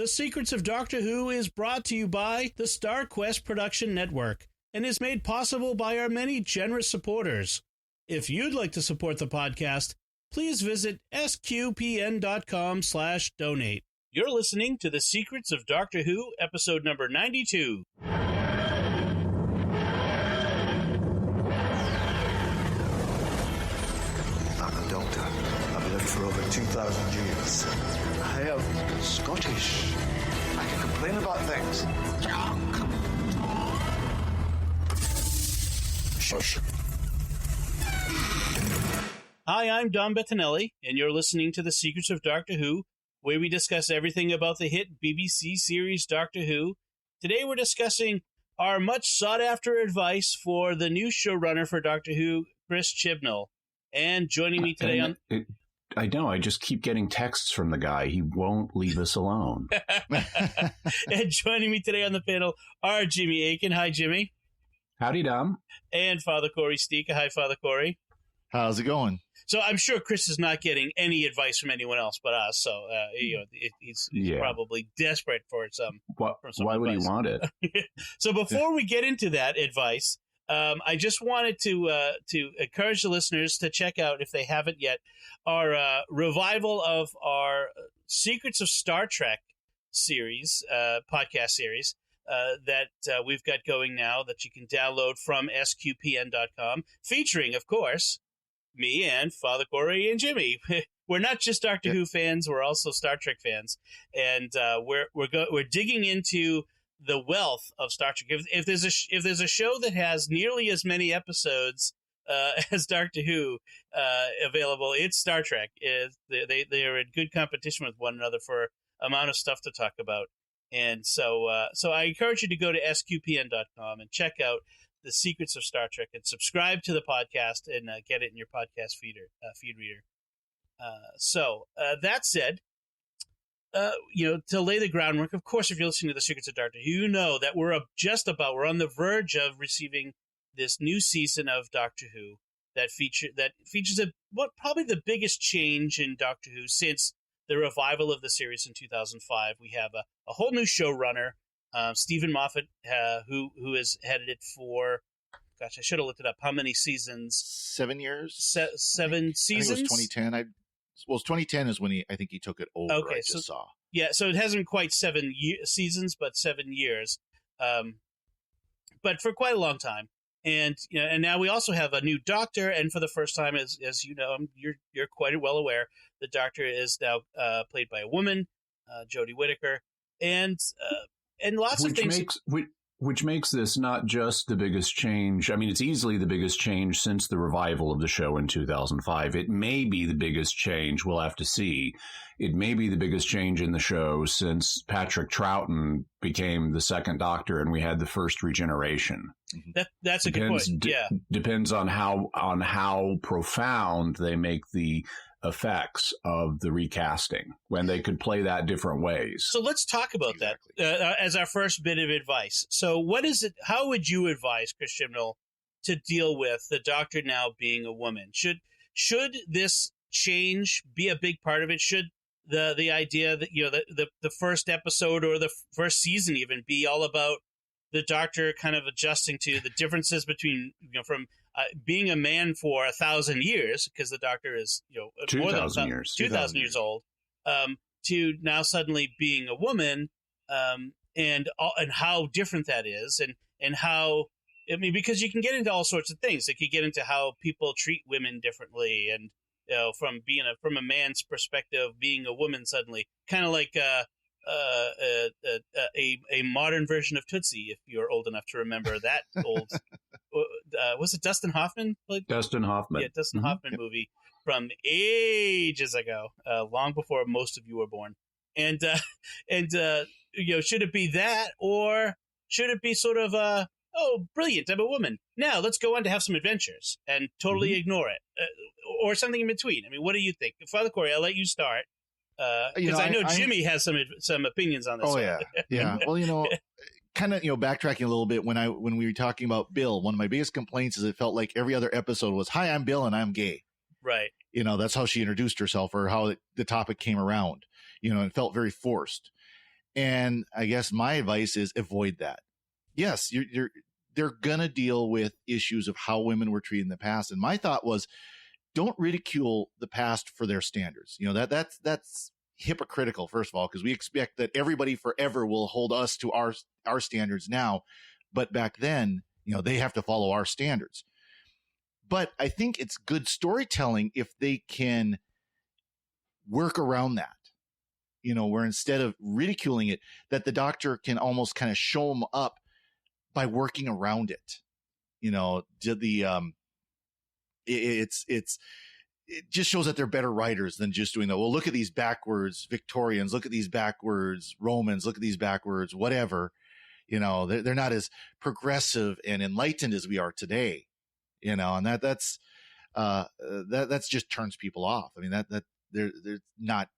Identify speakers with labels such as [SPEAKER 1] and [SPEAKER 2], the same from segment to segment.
[SPEAKER 1] The Secrets of Doctor Who is brought to you by the StarQuest Production Network and is made possible by our many generous supporters. If you'd like to support the podcast, please visit sqpn.com/donate. You're listening to The Secrets of Doctor Who, episode number 92.
[SPEAKER 2] On the Doctor. I've lived for over 2,000 years. I am Scottish. I can complain about things. Shush.
[SPEAKER 1] Hi, I'm Don Bettinelli, and you're listening to The Secrets of Doctor Who, where we discuss everything about the hit BBC series Doctor Who. Today we're discussing our much sought-after advice for the new showrunner for Doctor Who, Chris Chibnall. And joining me today
[SPEAKER 3] I know, I just keep getting texts from the guy. He won't leave us alone.
[SPEAKER 1] And joining me today on the panel are Jimmy Akin. Hi, Jimmy.
[SPEAKER 3] Howdy, Dom. And
[SPEAKER 1] Father Cory Sticha. Hi, Father Cory.
[SPEAKER 4] How's it going?
[SPEAKER 1] So I'm sure Chris is not getting any advice from anyone else but us. So he's probably desperate for some.
[SPEAKER 3] Why would he want it?
[SPEAKER 1] So before we get into that advice, I just wanted to encourage the listeners to check out, if they haven't yet, our revival of our Secrets of Star Trek series, podcast series that we've got going now that you can download from sqpn.com, featuring, of course, me and Father Cory and Jimmy. We're not just Doctor Who fans; we're also Star Trek fans, and we're digging into the wealth of Star Trek. If there's a show that has nearly as many episodes as Doctor Who available, it's Star Trek. They are in good competition with one another for amount of stuff to talk about. And so I encourage you to go to sqpn.com and check out The Secrets of Star Trek and subscribe to the podcast and get it in your podcast feed reader. So that said, to lay the groundwork, of course, if you're listening to The Secrets of Doctor Who, you know that we're on the verge of receiving this new season of Doctor Who that features probably the biggest change in Doctor Who since the revival of the series in 2005. We have a whole new showrunner, Stephen Moffat, who has headed it for, gosh, I should have looked it up. How many seasons?
[SPEAKER 4] 7 years?
[SPEAKER 1] 7 seasons?
[SPEAKER 4] I think it was 2010. 2010 is when I think he took it over. Okay, I just saw.
[SPEAKER 1] Yeah, so it hasn't quite 7 seasons, but 7 years. But for quite a long time. And and now we also have a new Doctor, and for the first time, as you know, you're quite well aware, the Doctor is now played by a woman, Jodie Whittaker, and lots of things.
[SPEAKER 3] Which makes this not just the biggest change. I mean, it's easily the biggest change since the revival of the show in 2005. It may be the biggest change. We'll have to see. It may be the biggest change in the show since Patrick Troughton became the second Doctor and we had the first regeneration.
[SPEAKER 1] That's a good point. Yeah,
[SPEAKER 3] depends on how profound they make the effects of the recasting, when they could play that different ways.
[SPEAKER 1] So let's talk about that as our first bit of advice. So what is it? How would you advise Chris Chibnall to deal with the Doctor now being a woman? Should this change be a big part of it? Should the idea that the first episode or the first season even be all about the Doctor kind of adjusting to the differences between from being a man for 1,000 years, because the Doctor is
[SPEAKER 3] 2,000 years,
[SPEAKER 1] 2,000 years old, to now suddenly being a woman, and how different that is, and how, I mean, because you can get into all sorts of things. Like you get into how people treat women differently, and from a man's perspective, being a woman suddenly, kind of like a modern version of Tootsie, if you're old enough to remember that old. Was it Dustin Hoffman?
[SPEAKER 3] Dustin Hoffman.
[SPEAKER 1] Yeah, Dustin Hoffman movie from ages ago, long before most of you were born. And should it be that, or should it be sort of oh, brilliant, I'm a woman. Now let's go on to have some adventures and totally ignore it, or something in between. I mean, what do you think, Father Cory? I'll let you start. Because I know Jimmy has some opinions on this.
[SPEAKER 4] Oh, yeah. Yeah. Well, kind of, backtracking a little bit, when we were talking about Bill, one of my biggest complaints is it felt like every other episode was, "Hi, I'm Bill and I'm gay."
[SPEAKER 1] Right.
[SPEAKER 4] That's how she introduced herself, or how the topic came around. It felt very forced. And I guess my advice is avoid that. Yes, they're going to deal with issues of how women were treated in the past. And my thought was, don't ridicule the past for their standards. That's hypocritical, first of all, because we expect that everybody forever will hold us to our standards now. But back then, they have to follow our standards. But I think it's good storytelling if they can work around that, where instead of ridiculing it, that the doctor can almost kind of show them up by working around it. It just shows that they're better writers than just doing that. Well, look at these backwards Victorians, look at these backwards Romans, look at these backwards whatever. They're not as progressive and enlightened as we are today. And that's just turns people off. I mean, that they're not,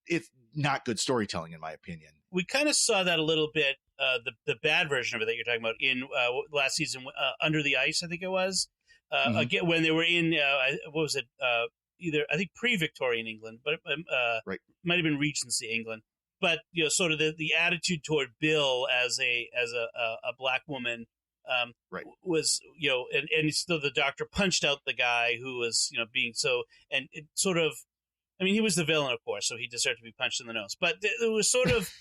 [SPEAKER 4] it's not good storytelling in my opinion.
[SPEAKER 1] We kind of saw that a little bit, the bad version of it that you're talking about in last season, Under the Ice, I think it was. Again, when they were in, what was it? Either, I think, pre-Victorian England, but
[SPEAKER 4] right.
[SPEAKER 1] Might have been Regency England. But sort of the attitude toward Bill as a black woman,
[SPEAKER 4] right,
[SPEAKER 1] was and still the doctor punched out the guy who was being so, and it sort of, I mean, he was the villain, of course, so he deserved to be punched in the nose. But it was sort of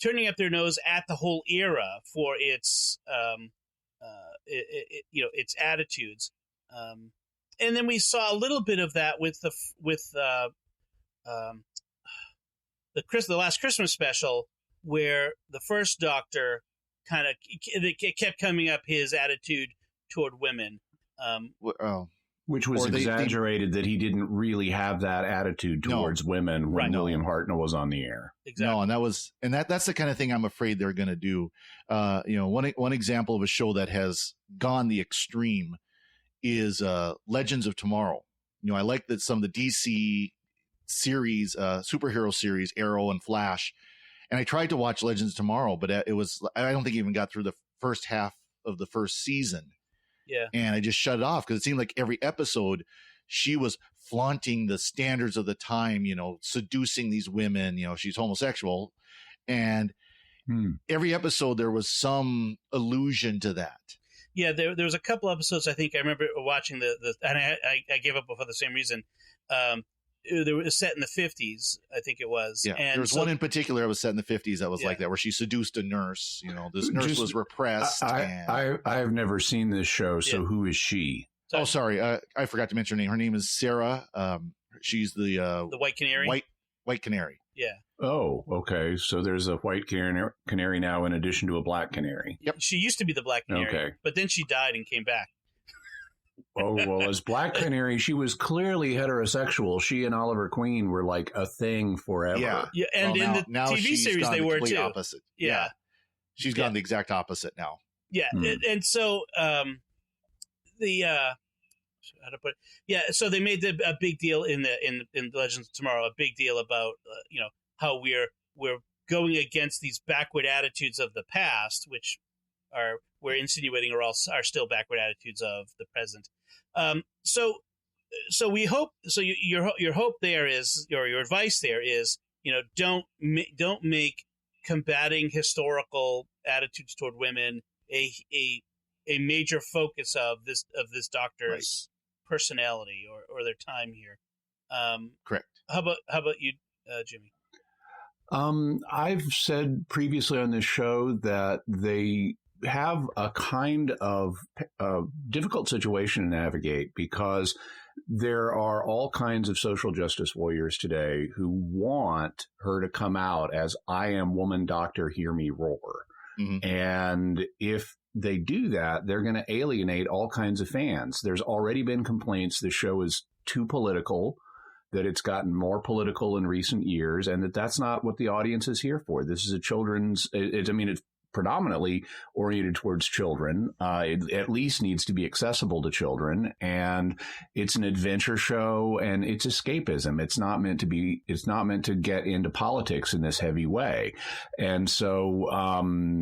[SPEAKER 1] turning up their nose at the whole era for its its attitudes, and then we saw a little bit of that with the last Christmas special, where the first Doctor kind of, it kept coming up, his attitude toward women,
[SPEAKER 3] which was exaggerated, that he didn't really have that attitude towards women when William Hartnell was on the air.
[SPEAKER 4] Exactly. No, and that's the kind of thing I'm afraid they're going to do. One example of a show that has gone the extreme is Legends of Tomorrow. I like that some of the DC series, superhero series, Arrow and Flash, and I tried to watch Legends of Tomorrow, but I don't think it even got through the first half of the first season.
[SPEAKER 1] Yeah.
[SPEAKER 4] And I just shut it off because it seemed like every episode she was flaunting the standards of the time, seducing these women, she's homosexual. And every episode there was some allusion to that.
[SPEAKER 1] Yeah, there was a couple episodes, I think I remember watching and I gave up for the same reason. They were set in the 50s, I think it was.
[SPEAKER 4] Yeah, and there was one in particular that was set in the 50s that was like that, where she seduced a nurse. This nurse was repressed.
[SPEAKER 3] I've never seen this show, so who is she?
[SPEAKER 1] So,
[SPEAKER 4] sorry, I forgot to mention her name. Her name is Sarah. She's the
[SPEAKER 1] White Canary.
[SPEAKER 4] White Canary.
[SPEAKER 1] Yeah.
[SPEAKER 3] Oh, okay. So there's a white canary now in addition to a black canary.
[SPEAKER 4] Yep.
[SPEAKER 1] She used to be the black canary,
[SPEAKER 3] okay, but
[SPEAKER 1] then she died and came back.
[SPEAKER 3] Oh, well, as Black Canary, she was clearly heterosexual. She and Oliver Queen were like a thing forever.
[SPEAKER 1] Yeah, and in the TV series they were too.
[SPEAKER 4] Opposite.
[SPEAKER 1] Yeah.
[SPEAKER 4] She's gone the exact opposite now.
[SPEAKER 1] Yeah, and so how to put it? Yeah, so they made a big deal in Legends of Tomorrow, a big deal about how we're going against these backward attitudes of the past, which we're insinuating are still backward attitudes of the present. So we hope. So your hope there is, or your advice there is, don't make combating historical attitudes toward women a major focus of this doctor's personality or their time here.
[SPEAKER 4] Correct.
[SPEAKER 1] How about you, Jimmy?
[SPEAKER 3] I've said previously on this show that they have a kind of difficult situation to navigate, because there are all kinds of social justice warriors today who want her to come out as, I am woman doctor, hear me roar. Mm-hmm. And if they do that, they're going to alienate all kinds of fans. There's already been complaints the show is too political, that it's gotten more political in recent years, and that's not what the audience is here for. This is a children's, it's predominantly oriented towards children. It at least needs to be accessible to children, and it's an adventure show, and it's escapism. It's not meant to get into politics in this heavy way. And so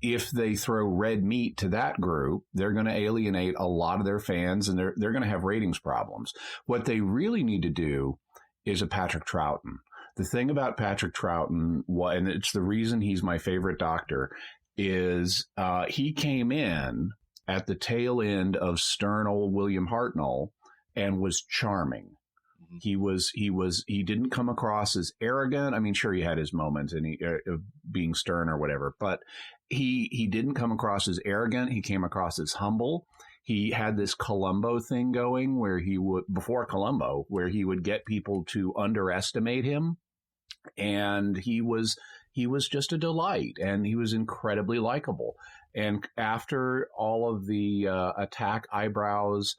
[SPEAKER 3] if they throw red meat to that group, they're going to alienate a lot of their fans, and they're going to have ratings problems. What they really need to do is a Patrick Troughton. The thing about Patrick Troughton, and it's the reason he's my favorite Doctor, is he came in at the tail end of stern old William Hartnell and was charming. He didn't come across as arrogant. I mean, sure, he had his moments and of being stern or whatever, but he didn't come across as arrogant. He came across as humble. He had this Columbo thing going where before Columbo, where he would get people to underestimate him. And he was just a delight, and he was incredibly likable. And after all of the attack eyebrows,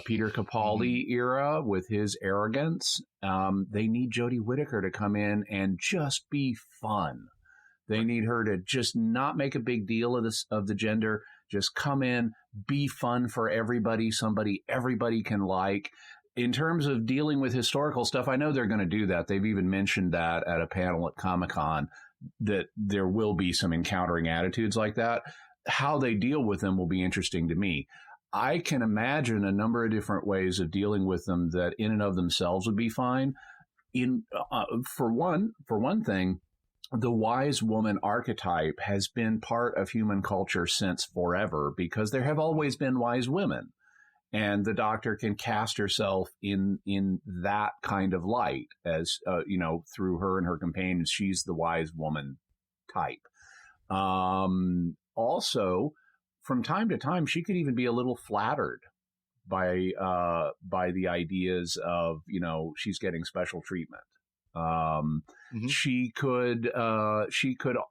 [SPEAKER 3] Peter Capaldi era with his arrogance, they need Jodie Whittaker to come in and just be fun. They need her to just not make a big deal of the gender, just come in, be fun for everybody, somebody everybody can like. In terms of dealing with historical stuff, I know they're going to do that. They've even mentioned that at a panel at Comic-Con, that there will be some encountering attitudes like that. How they deal with them will be interesting to me. I can imagine a number of different ways of dealing with them that in and of themselves would be fine. For one thing, the wise woman archetype has been part of human culture since forever, because there have always been wise women. And the Doctor can cast herself in that kind of light as, through her and her companions. She's the wise woman type. Also, from time to time, she could even be a little flattered by the ideas of, she's getting special treatment. She could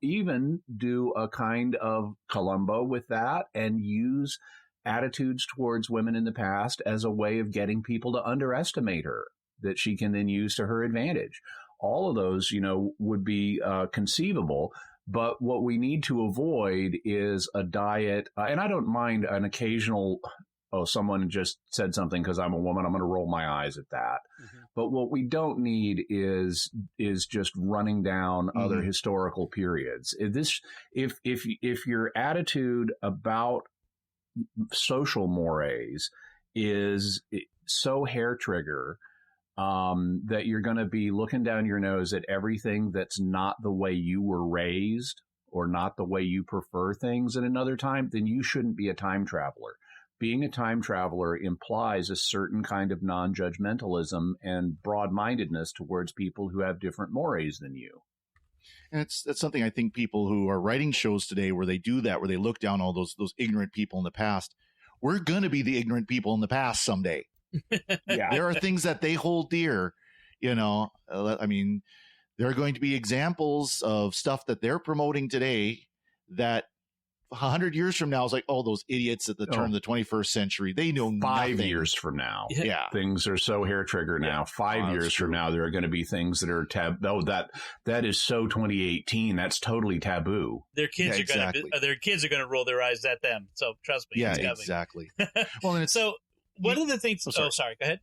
[SPEAKER 3] even do a kind of Columbo with that and use attitudes towards women in the past as a way of getting people to underestimate her, that she can then use to her advantage. All of those, would be conceivable. But what we need to avoid is a diet. And I don't mind an occasional, someone just said something because I'm a woman, I'm going to roll my eyes at that. But what we don't need is just running down other historical periods. If your attitude about social mores is so hair trigger that you're going to be looking down your nose at everything that's not the way you were raised or not the way you prefer things at another time, then you shouldn't be a time traveler. Being a time traveler implies a certain kind of non-judgmentalism and broad-mindedness towards people who have different mores than you.
[SPEAKER 4] And that's something I think people who are writing shows today where they do that, where they look down all those ignorant people in the past, we're going to be the ignorant people in the past someday.
[SPEAKER 3] Yeah.
[SPEAKER 4] There are things that they hold dear, I mean, there are going to be examples of stuff that they're promoting today that 100 years from now is like, those idiots at the turn of the 21st century, they know
[SPEAKER 3] 5
[SPEAKER 4] nothing.
[SPEAKER 3] years from now.
[SPEAKER 4] Yeah.
[SPEAKER 3] Things are so hair trigger now. 5 years from now, there are going to be things that are that is so 2018. That's totally taboo.
[SPEAKER 1] Their kids are going to roll their eyes at them. So trust me.
[SPEAKER 4] Yeah,
[SPEAKER 1] it's coming.
[SPEAKER 4] exactly. Well, and
[SPEAKER 1] so one of the things, sorry, go ahead.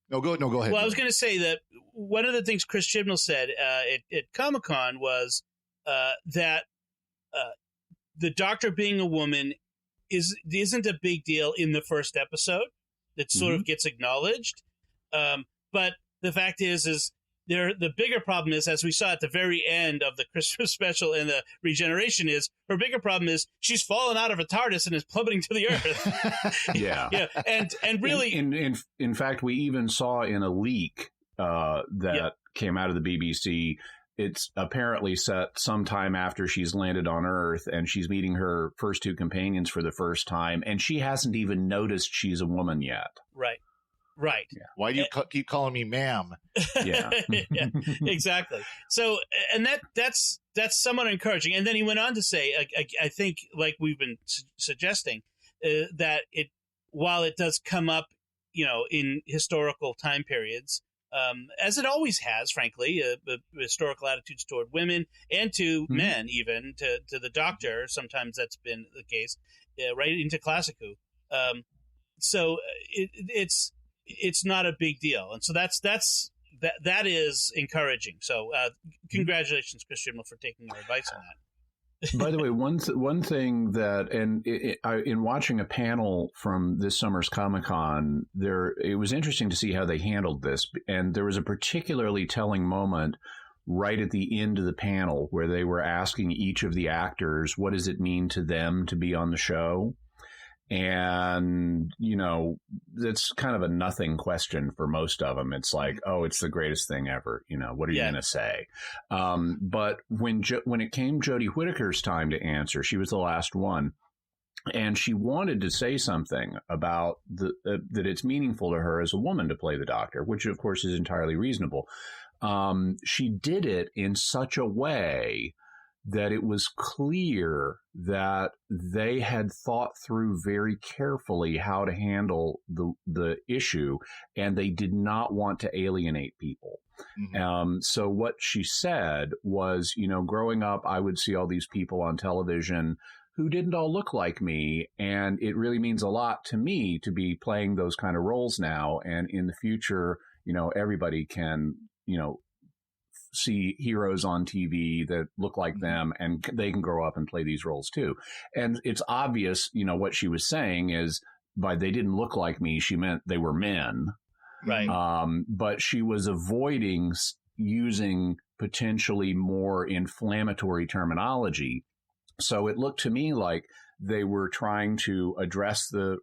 [SPEAKER 4] No, go ahead.
[SPEAKER 1] Well, I was going to say that one of the things Chris Chibnall said at Comic-Con was that the Doctor being a woman isn't a big deal in the first episode. It sort of gets acknowledged. But the fact is the bigger problem is, as we saw at the very end of the Christmas special and the regeneration, is her bigger problem is she's fallen out of a TARDIS and is plummeting to the earth.
[SPEAKER 3] Yeah.
[SPEAKER 1] And really,
[SPEAKER 3] in fact, we even saw in a leak that came out of the BBC. It's apparently set sometime after she's landed on Earth and she's meeting her first two companions for the first time, and she hasn't even noticed she's a woman yet.
[SPEAKER 1] Right. Yeah.
[SPEAKER 4] Why do you keep calling me ma'am?
[SPEAKER 3] Yeah.
[SPEAKER 1] Yeah, exactly. So, and that's somewhat encouraging. And then he went on to say, I think, like we've been suggesting, that while it does come up, in historical time periods, as it always has, frankly, historical attitudes toward women and to men, even to the Doctor. Sometimes that's been the case, right into Classic Who. So it's not a big deal, and so that is encouraging. So congratulations, Chris Chibnall, for taking our advice on that.
[SPEAKER 3] By the way, one thing that, and in watching a panel from this summer's Comic-Con, it was interesting to see how they handled this. And there was a particularly telling moment right at the end of the panel where they were asking each of the actors, what does it mean to them to be on the show? And, that's kind of a nothing question for most of them. It's like, oh, it's the greatest thing ever. What are you going to say? But when it came Jodie Whittaker's time to answer, she was the last one. And she wanted to say something about that it's meaningful to her as a woman to play the Doctor, which, of course, is entirely reasonable. She did it in such a way that it was clear that they had thought through very carefully how to handle the issue, and they did not want to alienate people. Mm-hmm. So what she said was, growing up, I would see all these people on television who didn't all look like me, and it really means a lot to me to be playing those kind of roles now. And in the future, everybody can, see heroes on TV that look like them, and they can grow up and play these roles too. And it's obvious, what she was saying is by they didn't look like me, she meant they were men.
[SPEAKER 1] Right.
[SPEAKER 3] But she was avoiding using potentially more inflammatory terminology. So it looked to me like they were trying to address the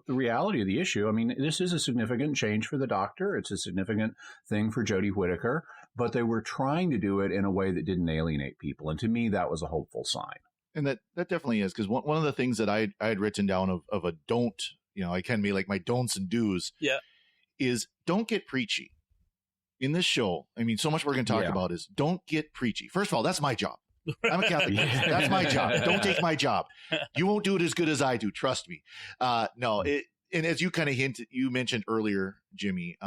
[SPEAKER 3] reality of the issue. I mean, this is a significant change for the Doctor. It's a significant thing for Jodie Whittaker, but they were trying to do it in a way that didn't alienate people. And to me, that was a hopeful sign.
[SPEAKER 4] And that definitely is, because one of the things that I had written down of a don't, I can be like my don'ts and do's.
[SPEAKER 1] Yeah.
[SPEAKER 4] Is don't get preachy in this show. I mean, so much we're going to talk about is don't get preachy. First of all, that's my job. I'm a Catholic. That's my job. Don't take my job. You won't do it as good as I do. Trust me. No. And as you kind of you mentioned earlier, Jimmy,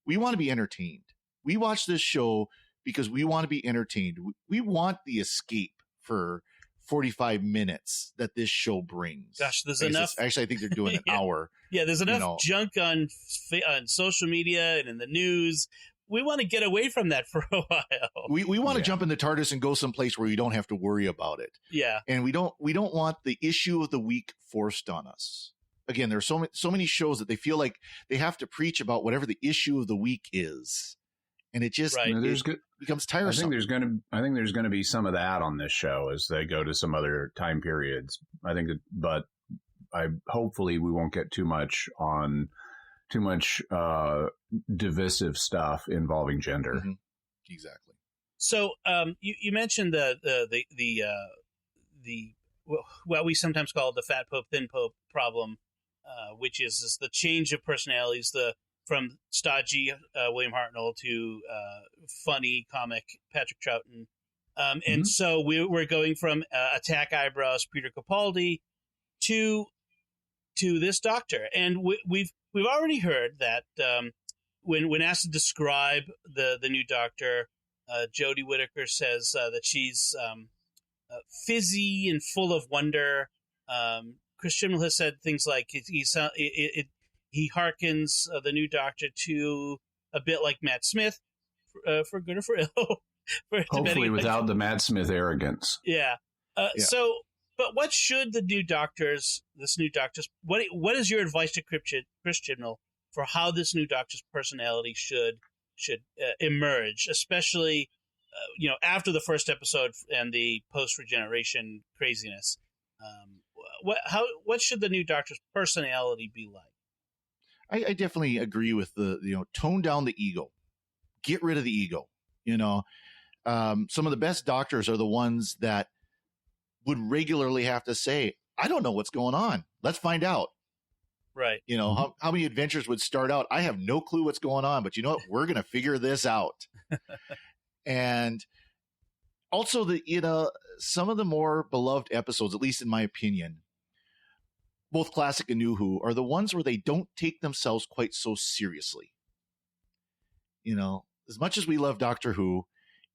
[SPEAKER 4] we want to be entertained. We watch this show because we want to be entertained. We want the escape for 45 minutes that this show brings.
[SPEAKER 1] Gosh, there's enough.
[SPEAKER 4] Actually, I think they're doing an hour.
[SPEAKER 1] Yeah, there's enough junk on social media and in the news. We want to get away from that for a while.
[SPEAKER 4] We want to jump in the TARDIS and go someplace where you don't have to worry about it.
[SPEAKER 1] Yeah.
[SPEAKER 4] And we don't want the issue of the week forced on us. Again, there are so many shows that they feel like they have to preach about whatever the issue of the week is. And it just becomes tiresome.
[SPEAKER 3] I think there's going to be some of that on this show as they go to some other time periods. But hopefully we won't get too much divisive stuff involving gender.
[SPEAKER 4] Mm-hmm. Exactly.
[SPEAKER 1] So you mentioned the what we sometimes call the fat pope thin pope problem, which is the change of personalities, from stodgy William Hartnell to funny comic Patrick Troughton, and so we're going from attack eyebrows Peter Capaldi to this Doctor, and we've already heard that when asked to describe the new Doctor, Jodie Whittaker says that she's fizzy and full of wonder. Chris Chibnall has said things like he harkens the new Doctor to a bit like Matt Smith, for good or for ill.
[SPEAKER 3] Hopefully without the Matt Smith arrogance.
[SPEAKER 1] Yeah. So, but what should this new Doctor's, what is your advice to Chris Chibnall for how this new Doctor's personality should emerge, especially, after the first episode and the post-regeneration craziness? What should the new Doctor's personality be like?
[SPEAKER 4] I definitely agree with tone down the ego, get rid of the ego. Some of the best doctors are the ones that would regularly have to say, I don't know what's going on. Let's find out.
[SPEAKER 1] Right.
[SPEAKER 4] How many adventures would start out? I have no clue what's going on, but you know what? We're going to figure this out. And also some of the more beloved episodes, at least in my opinion, both classic and New Who, are the ones where they don't take themselves quite so seriously. As much as we love Doctor Who,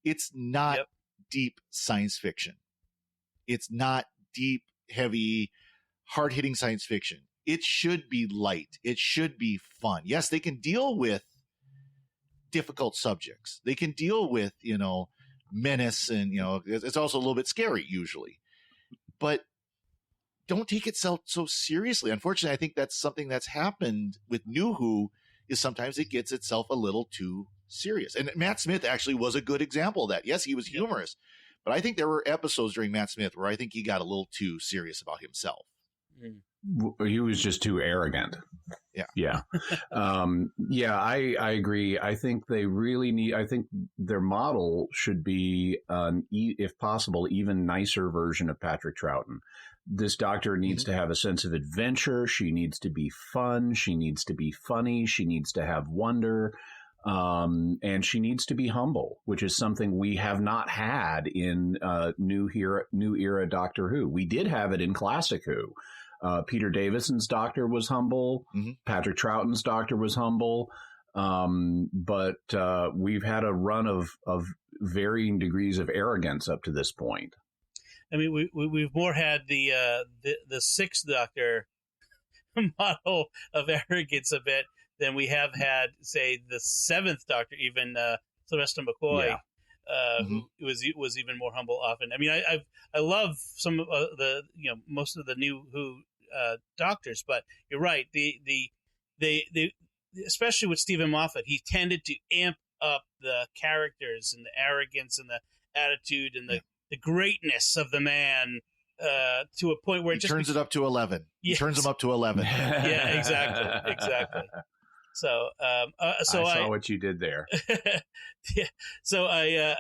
[SPEAKER 4] it's not deep science fiction. It's not deep, heavy, hard-hitting science fiction. It should be light. It should be fun. Yes, they can deal with difficult subjects. They can deal with, menace, and it's also a little bit scary usually, but don't take itself so seriously. Unfortunately, I think that's something that's happened with New Who, is sometimes it gets itself a little too serious. And Matt Smith actually was a good example of that. Yes, he was humorous, but I think there were episodes during Matt Smith where I think he got a little too serious about himself.
[SPEAKER 3] He was just too arrogant. Yeah. I agree. I think they really need, I think their model should be, if possible, even nicer version of Patrick Troughton. This doctor needs to have a sense of adventure. She needs to be fun. She needs to be funny. She needs to have wonder. And she needs to be humble, which is something we have not had in new era Doctor Who. We did have it in Classic Who. Peter Davison's doctor was humble. Patrick Troughton's doctor was humble. But we've had a run of varying degrees of arrogance up to this point.
[SPEAKER 1] I mean, we've more had the Sixth Doctor model of arrogance a bit than we have had, say, the Seventh Doctor, even Sylvester McCoy, who was even more humble often. I mean, I love some of the most of the New Who doctors, but you're right. The especially with Stephen Moffat, he tended to amp up the characters and the arrogance and the attitude and the greatness of the man to a point where
[SPEAKER 4] he turns it up to 11. Yes. He turns them up to 11.
[SPEAKER 1] Yeah, exactly. So, I
[SPEAKER 3] saw what you did there.
[SPEAKER 1] Yeah. So I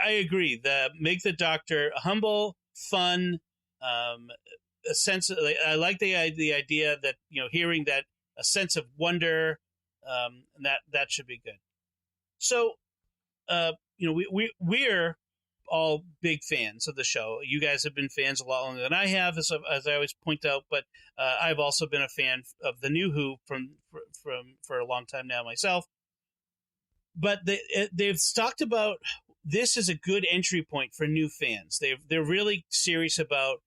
[SPEAKER 1] agree. Make the Doctor humble, fun, a sense of, I like the idea that hearing that a sense of wonder, that should be good. So, we're all big fans of the show. You guys have been fans a lot longer than I have, as I always point out. But I've also been a fan of the New Who for a long time now myself. But they've talked about this is a good entry point for new fans. They're really serious about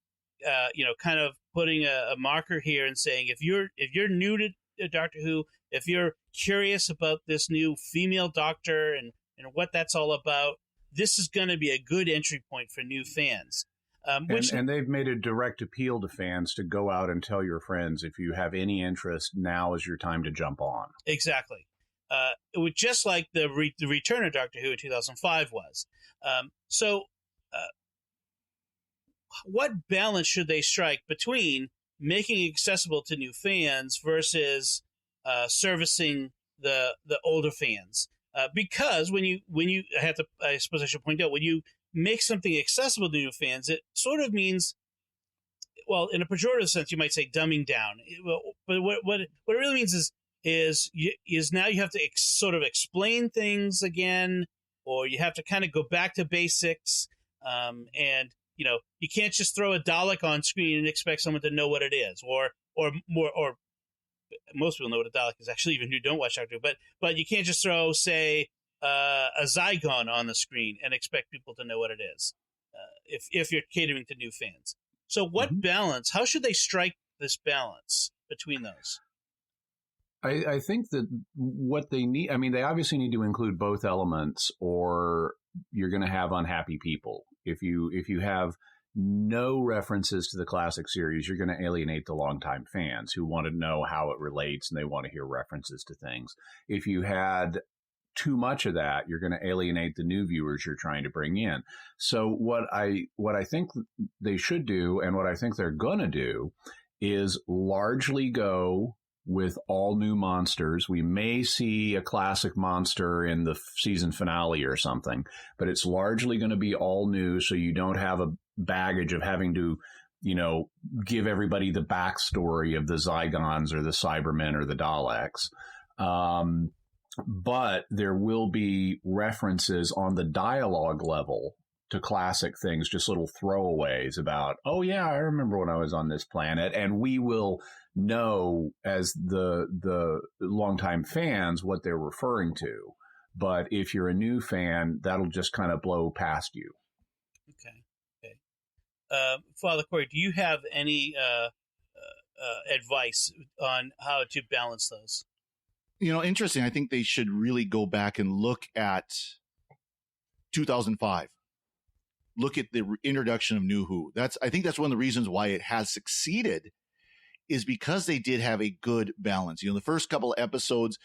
[SPEAKER 1] kind of putting a marker here and saying if you're new to Doctor Who, if you're curious about this new female Doctor and what that's all about, this is going to be a good entry point for new fans. And
[SPEAKER 3] they've made a direct appeal to fans to go out and tell your friends, if you have any interest, now is your time to jump on.
[SPEAKER 1] Exactly. It was just like the return of Doctor Who in 2005 was. What balance should they strike between making it accessible to new fans versus servicing the older fans? Because when you I suppose I should point out, when you make something accessible to new fans, it sort of means, well, in a pejorative sense, you might say dumbing down. But what it really means is now you have to sort of explain things again, or you have to kind of go back to basics. And you can't just throw a Dalek on screen and expect someone to know what it is, or most people know what a Dalek is, actually, even who don't watch Doctor Who. But you can't just throw, say, a Zygon on the screen and expect people to know what it is, if you're catering to new fans. So what balance, how should they strike this balance between those?
[SPEAKER 3] I think that what they need, I mean, they obviously need to include both elements, or you're going to have unhappy people. If you have no references to the classic series, you're going to alienate the longtime fans who want to know how it relates and they want to hear references to things. If you had too much of that, you're going to alienate the new viewers you're trying to bring in. So what I think they should do, and what I think they're going to do, is largely go with all new monsters. We may see a classic monster in the season finale or something, but it's largely going to be all new, so you don't have a baggage of having to, give everybody the backstory of the Zygons or the Cybermen or the Daleks. But there will be references on the dialogue level to classic things, just little throwaways about, oh yeah, I remember when I was on this planet, and we will know as the longtime fans what they're referring to. But if you're a new fan, that'll just kind of blow past you.
[SPEAKER 1] Okay. Father Cory, do you have any advice on how to balance those?
[SPEAKER 4] Interesting. I think they should really go back and look at 2005. look at the introduction of New Who. I think that's one of the reasons why it has succeeded, is because they did have a good balance. The first couple of episodes,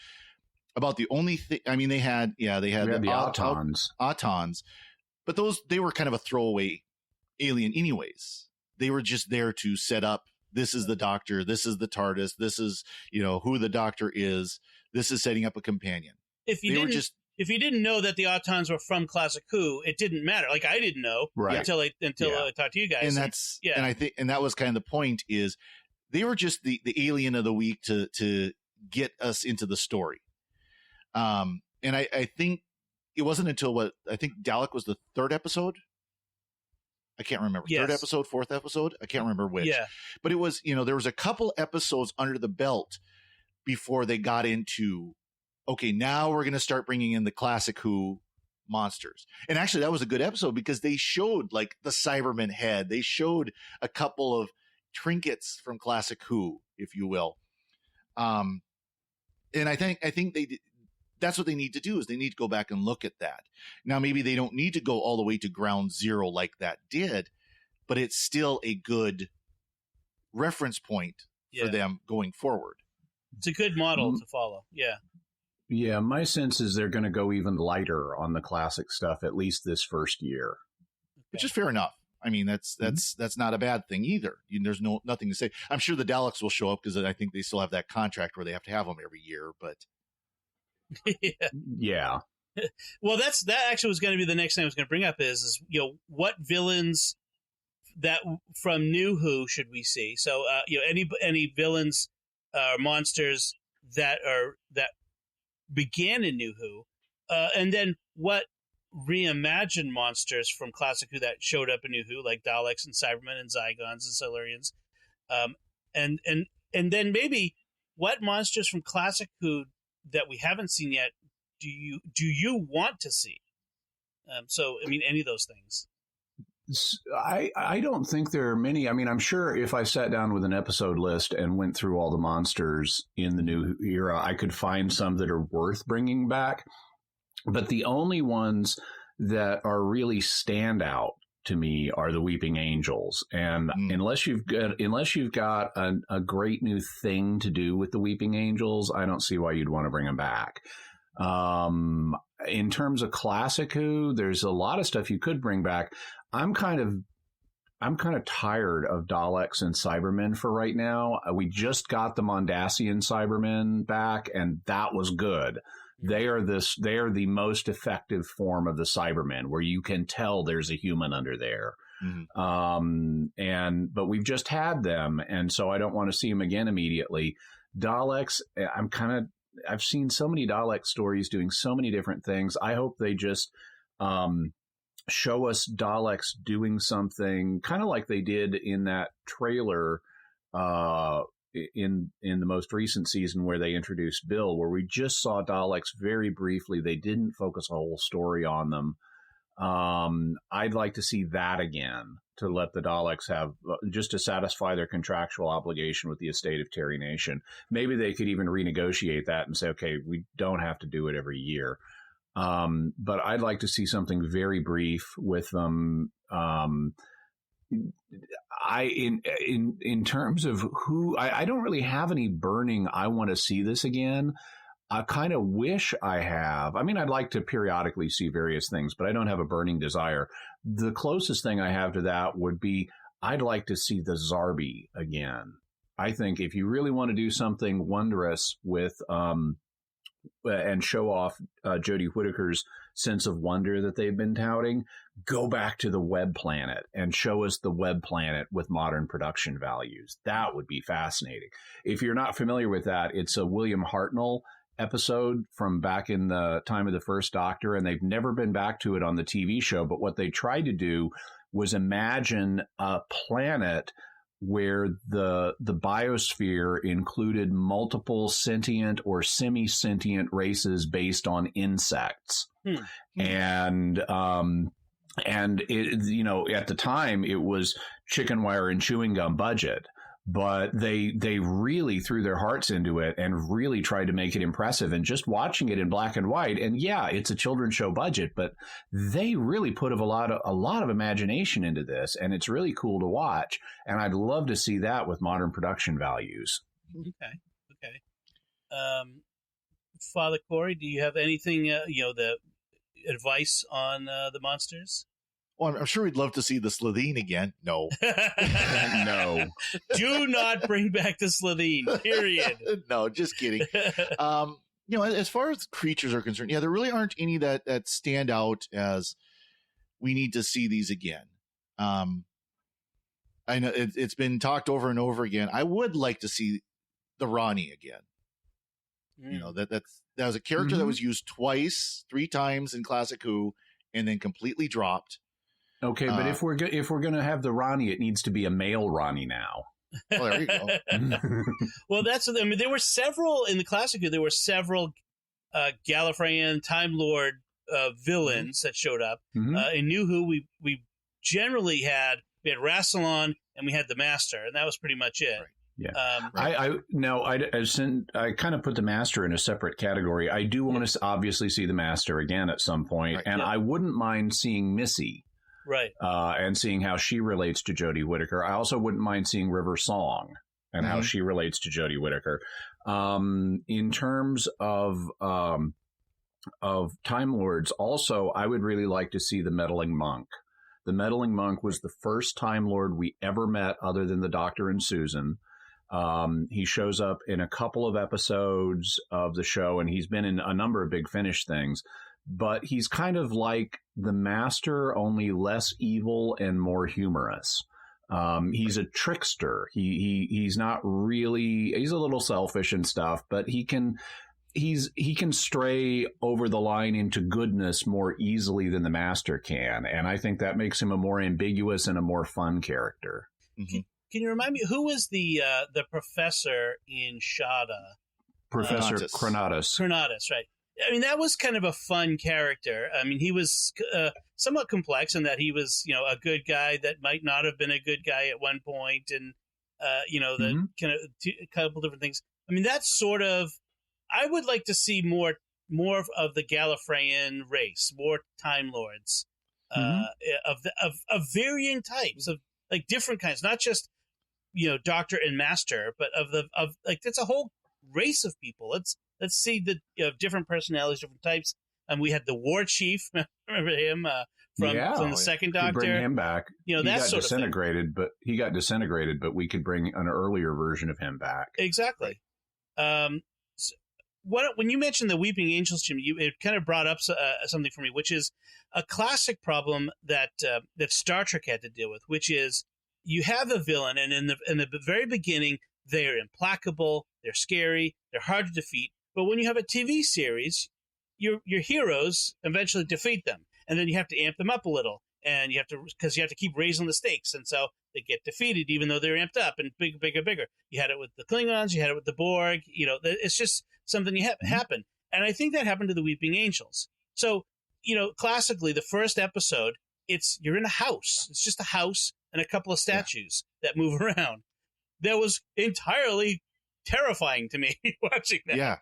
[SPEAKER 4] about the only thing, I mean, they had the Autons, but they were kind of a throwaway alien anyways. They were just there to set up, this is the Doctor, this is the TARDIS, this is, who the Doctor is, this is setting up a companion.
[SPEAKER 1] If you didn't know that the Autons were from Classic Who, it didn't matter. Like, I didn't know until I talked to you guys.
[SPEAKER 4] And I think that was kind of the point, is they were just the alien of the week to get us into the story. And I think it wasn't until I think Dalek was the third episode. I can't remember.
[SPEAKER 1] Yes.
[SPEAKER 4] Third episode, fourth episode. I can't remember which.
[SPEAKER 1] Yeah.
[SPEAKER 4] But it was, there was a couple episodes under the belt before they got into, okay, now we're going to start bringing in the Classic Who monsters. And actually, that was a good episode because they showed like the Cyberman head. They showed a couple of trinkets from Classic Who, if you will. And I think they did. That's what they need to do, is they need to go back and look at that. Now, maybe they don't need to go all the way to ground zero like that did, but it's still a good reference point for them going forward.
[SPEAKER 1] It's a good model to follow. Yeah.
[SPEAKER 3] Yeah, my sense is they're going to go even lighter on the classic stuff, at least this first year.
[SPEAKER 4] Which is fair enough. I mean, that's not a bad thing either. There's nothing to say. I'm sure the Daleks will show up because I think they still have that contract where they have to have them every year, but...
[SPEAKER 3] Yeah.
[SPEAKER 1] Well, that actually was going to be the next thing I was going to bring up is what villains that from New Who should we see? So any villains or monsters that began in New Who, and then what reimagined monsters from Classic Who that showed up in New Who, like Daleks and Cybermen and Zygons and Silurians, and then maybe what monsters from Classic Who that we haven't seen yet do you want to see? So I mean, any of those things.
[SPEAKER 3] I don't think there are many. I mean, I'm sure if I sat down with an episode list and went through all the monsters in the New era, I could find some that are worth bringing back. But the only ones that are really standout to me are the Weeping Angels. And unless you've got a great new thing to do with the Weeping Angels, I don't see why you'd want to bring them back. In terms of Classic Who, there's a lot of stuff you could bring back. I'm kind of tired of Daleks and Cybermen for right now. We just got the Mondasian Cybermen back, and that was good. They are the most effective form of the Cybermen, where you can tell there's a human under there. Mm-hmm. But we've just had them, and so I don't want to see them again immediately. Daleks, I've seen so many Dalek stories doing so many different things. I hope they just show us Daleks doing something kind of like they did in that trailer in the most recent season where they introduced Bill, where we just saw Daleks very briefly. They didn't focus a whole story on them. I'd like to see that again, to let the Daleks have, just to satisfy their contractual obligation with the estate of Terry Nation. Maybe they could even renegotiate that and say, okay, we don't have to do it every year. But I'd like to see something very brief with them. In terms of who, I don't really have any burning, I want to see this again. I kind of wish I have. I mean, I'd like to periodically see various things, but I don't have a burning desire. The closest thing I have to that would be, I'd like to see the Zarbi again. I think if you really want to do something wondrous with, and show off Jodie Whittaker's sense of wonder that they've been touting, go back to the Web Planet and show us the Web Planet with modern production values. That would be fascinating. If you're not familiar with that, it's a William Hartnell episode from back in the time of the first Doctor, and they've never been back to it on the TV show. But what they tried to do was imagine a planet where the biosphere included multiple sentient or semi-sentient races based on insects. And it, at the time it was chicken wire and chewing gum budget. but they really threw their hearts into it and really tried to make it impressive. And just watching it in black and white, and yeah, it's a children's show budget, but they really put a lot of imagination into this, and it's really cool to watch. And I'd love to see that with modern production values.
[SPEAKER 1] Okay. Father Cory, do you have anything, the advice on the monsters?
[SPEAKER 4] Well, I'm sure we'd love to see the Slitheen again. No.
[SPEAKER 3] No.
[SPEAKER 1] Do not bring back the Slitheen, period.
[SPEAKER 4] No, just kidding. As far as creatures are concerned, there really aren't any that stand out as we need to see these again. I know it's been talked over and over again. I would like to see the Ronnie again. That was a character that was used 3 times in Classic Who, and then completely dropped.
[SPEAKER 3] Okay, but if we're going to have the Ronnie, it needs to be a male Ronnie now.
[SPEAKER 4] Oh, there you go.
[SPEAKER 1] Well, there were several in the Classic Who. There were several Gallifreyan Time Lord villains that showed up. In New Who. We generally had Rassilon and we had the Master, and that was pretty much it. Right.
[SPEAKER 3] Yeah, I kind of put the Master in a separate category. I do want to obviously see the Master again at some point, right, and I wouldn't mind seeing Missy,
[SPEAKER 1] right,
[SPEAKER 3] and seeing how she relates to Jodie Whittaker. I also wouldn't mind seeing River Song and how she relates to Jodie Whittaker. In terms of Time Lords, also I would really like to see the Meddling Monk. The Meddling Monk was the first Time Lord we ever met, other than the Doctor and Susan. He shows up in a couple of episodes of the show, and he's been in a number of Big Finish things. But he's kind of like the Master, only less evil and more humorous. He's a trickster. He's not really. He's a little selfish and stuff, but he can stray over the line into goodness more easily than the Master can, and I think that makes him a more ambiguous and a more fun character.
[SPEAKER 1] Can you remind me who was the professor in Shada?
[SPEAKER 3] Professor Chronatus.
[SPEAKER 1] Chronatus, right? I mean, that was kind of a fun character. I mean, he was somewhat complex in that he was, a good guy that might not have been a good guy at one point, and the kind of a couple different things. I mean, that's sort of. I would like to see more of the Gallifreyan race, more Time Lords, of varying types, of like different kinds, not just Doctor and Master, but of that's a whole race of people. Let's see the different personalities, different types. And we had the War Chief, remember him from the second Doctor.
[SPEAKER 3] Bring him back.
[SPEAKER 1] He
[SPEAKER 3] got disintegrated, but we could bring an earlier version of him back.
[SPEAKER 1] Exactly. When you mentioned the Weeping Angels, Jim, it kind of brought up something for me, which is a classic problem that Star Trek had to deal with, which is you have a villain, and in the very beginning, they're implacable, they're scary, they're hard to defeat. But when you have a TV series, your heroes eventually defeat them, and then you have to amp them up a little, and you have to keep raising the stakes, and so they get defeated even though they're amped up and bigger. You had it with the Klingons, you had it with the Borg. It's just something happen, and I think that happened to the Weeping Angels. So classically, the first episode, you're in a house. It's just a house and a couple of statues that move around. That was entirely terrifying to me watching that.
[SPEAKER 4] Yeah.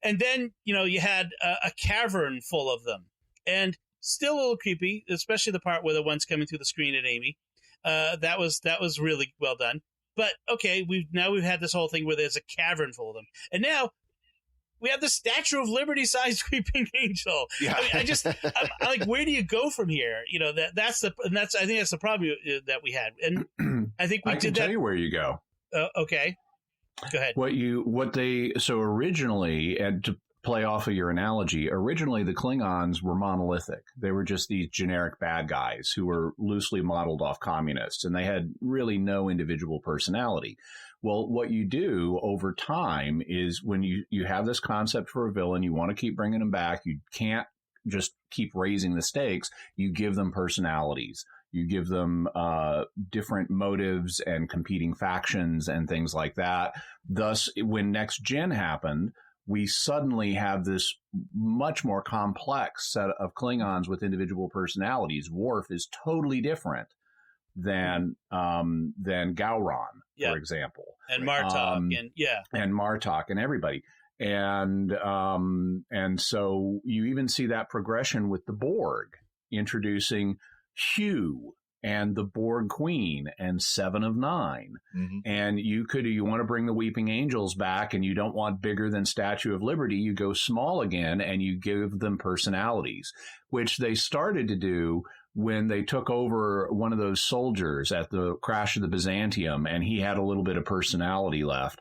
[SPEAKER 1] And then you had a cavern full of them, and still a little creepy, especially the part where the one's coming through the screen at Amy. That was really well done. But okay, we've had this whole thing where there's a cavern full of them, and now we have the Statue of Liberty-sized Weeping Angel.
[SPEAKER 4] Yeah.
[SPEAKER 1] I mean, I'm like, where do you go from here? I think that's the problem that we had, and I think
[SPEAKER 3] I can tell you where you go.
[SPEAKER 1] Okay, go ahead.
[SPEAKER 3] Originally, and to play off of your analogy, originally the Klingons were monolithic. They were just these generic bad guys who were loosely modeled off communists, and they had really no individual personality. Well, what you do over time is when you have this concept for a villain, you want to keep bringing them back. You can't just keep raising the stakes. You give them personalities. You give them different motives and competing factions and things like that. Thus, when Next Gen happened, we suddenly have this much more complex set of Klingons with individual personalities. Worf is totally different than Gowron, for example,
[SPEAKER 1] and Martok,
[SPEAKER 3] and Martok and everybody. And so you even see that progression with the Borg, introducing Hugh and the Borg Queen and Seven of Nine.
[SPEAKER 4] Mm-hmm.
[SPEAKER 3] And you want to bring the Weeping Angels back and you don't want bigger than Statue of Liberty, you go small again and you give them personalities, which they started to do when they took over one of those soldiers at the crash of the Byzantium, and he had a little bit of personality left.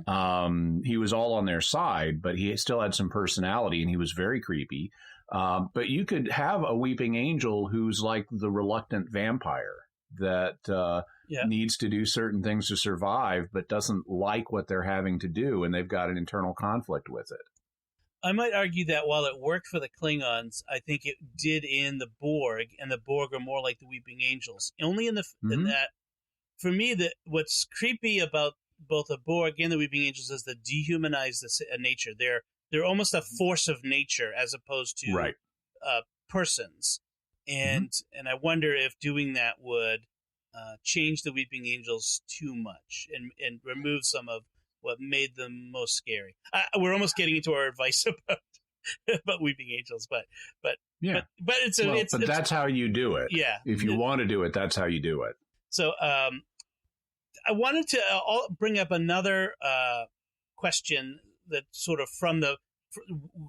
[SPEAKER 1] Mm-hmm.
[SPEAKER 3] He was all on their side, but he still had some personality, and he was very creepy. But you could have a Weeping Angel who's like the reluctant vampire that needs to do certain things to survive, but doesn't like what they're having to do, and they've got an internal conflict with it.
[SPEAKER 1] I might argue that while it worked for the Klingons, I think it did in the Borg, and the Borg are more like the Weeping Angels. Only in that, for me, what's creepy about both the Borg and the Weeping Angels is the dehumanized nature. They're almost a force of nature as opposed to persons, and I wonder if doing that would change the Weeping Angels too much and remove some of what made them most scary. We're almost getting into our advice about Weeping Angels, but
[SPEAKER 3] that's how you do it.
[SPEAKER 1] Yeah,
[SPEAKER 3] if you want to do it, that's how you do it.
[SPEAKER 1] So I wanted to bring up another question that sort of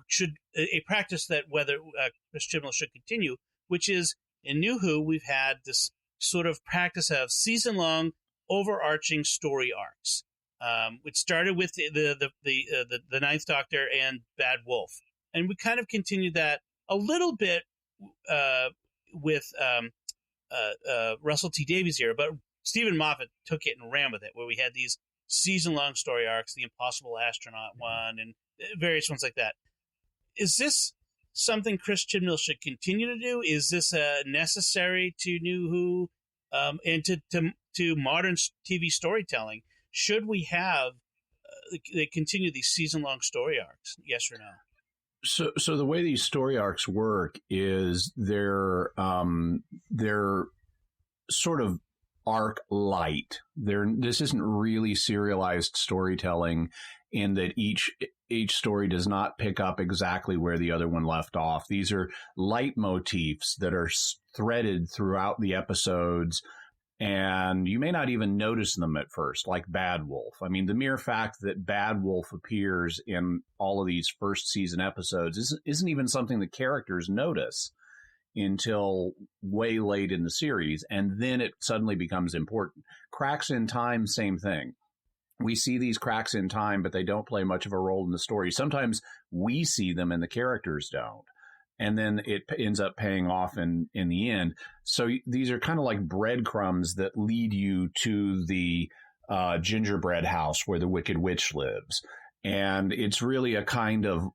[SPEAKER 1] should a practice that whether Chris Chibnall should continue, which is in New Who we've had this sort of practice of season-long overarching story arcs. Which started with the Ninth Doctor and Bad Wolf, and we kind of continued that a little bit with Russell T Davies era, but Stephen Moffat took it and ran with it, where we had these season-long story arcs, the Impossible Astronaut one, and various ones like that. Is this something Chris Chibnall should continue to do? Is this necessary to New Who and to modern TV storytelling? Should we have they continue these season-long story arcs? Yes or no?
[SPEAKER 3] So the way these story arcs work is they're sort of arc light. This isn't really serialized storytelling in that each story does not pick up exactly where the other one left off. These are leitmotifs that are threaded throughout the episodes, and you may not even notice them at first, like Bad Wolf. I mean, the mere fact that Bad Wolf appears in all of these first season episodes isn't even something the characters notice until way late in the series, and then it suddenly becomes important. Cracks in time, same thing. We see these cracks in time, but they don't play much of a role in the story. Sometimes we see them and the characters don't. And then it ends up paying off in the end. So these are kind of like breadcrumbs that lead you to the gingerbread house where the Wicked Witch lives. And it's really a kind of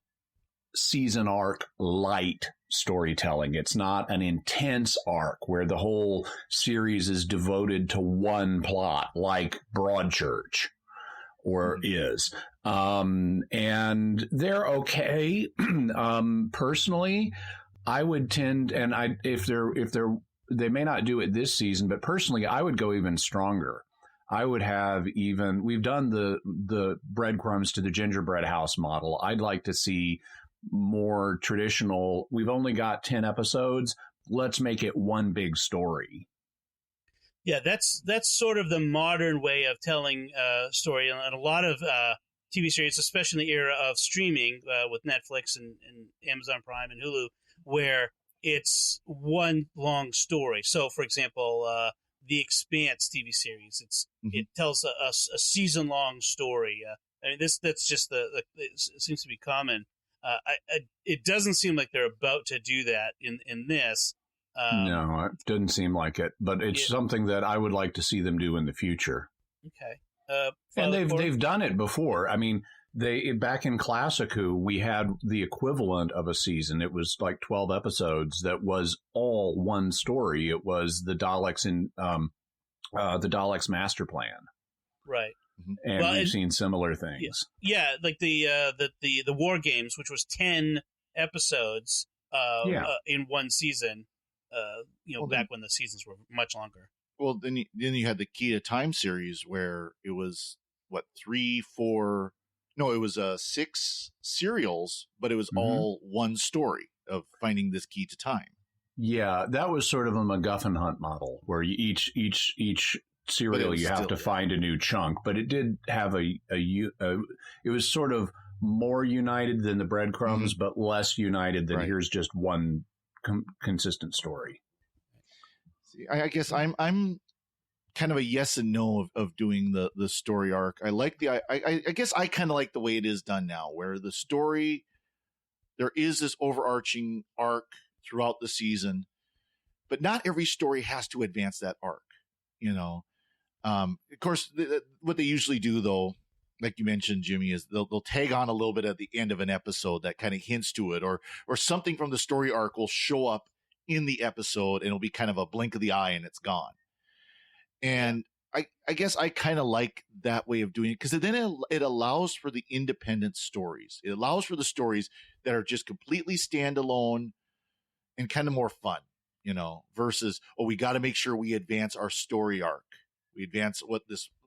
[SPEAKER 3] season arc light storytelling. It's not an intense arc where the whole series is devoted to one plot like Broadchurch is. And they're okay. Personally, I would tend, and if they may not do it this season, but personally, I would go even stronger. I would have we've done the breadcrumbs to the gingerbread house model. I'd like to see more traditional. We've only got 10 episodes. Let's make it one big story.
[SPEAKER 1] Yeah, that's sort of the modern way of telling a story. And a lot of TV series, especially in the era of streaming with Netflix and Amazon Prime and Hulu, where it's one long story. So, for example, The Expanse TV series, it tells a season-long story. I mean, that's just it seems to be common. It doesn't seem like they're about to do that in this.
[SPEAKER 3] No, it doesn't seem like it, but it's something that I would like to see them do in the future.
[SPEAKER 1] Okay.
[SPEAKER 3] And they've done it before. I mean, back in Classic Who, we had the equivalent of a season. It was like 12 episodes that was all one story. It was the Daleks the Daleks master plan.
[SPEAKER 1] Right.
[SPEAKER 3] And we've seen similar things.
[SPEAKER 1] Yeah, like the War Games, which was 10 episodes in one season. Back when the seasons were much longer.
[SPEAKER 4] Well, then you had the Key to Time series where it was what 3, 4, no, it was 6 serials, but it was all one story of finding this key to time.
[SPEAKER 3] Yeah, that was sort of a MacGuffin hunt model where each serial you have to find a new chunk, but it did have it was sort of more united than the breadcrumbs, but less united than here's just one consistent story.
[SPEAKER 4] See, I guess I'm kind of a yes and no of doing the story arc. I like I guess I kind of like the way it is done now, where the story, there is this overarching arc throughout the season, but not every story has to advance that arc, you know. Of course, what they usually do, though, like you mentioned, Jimmy, is they'll tag on a little bit at the end of an episode that kind of hints to it, or something from the story arc will show up in the episode, and it'll be kind of a blink of the eye, and it's gone. And I guess I kind of like that way of doing it, because then it allows for the independent stories. It allows for the stories that are just completely standalone and kind of more fun, you know, versus, we got to make sure we advance our story arc. We advance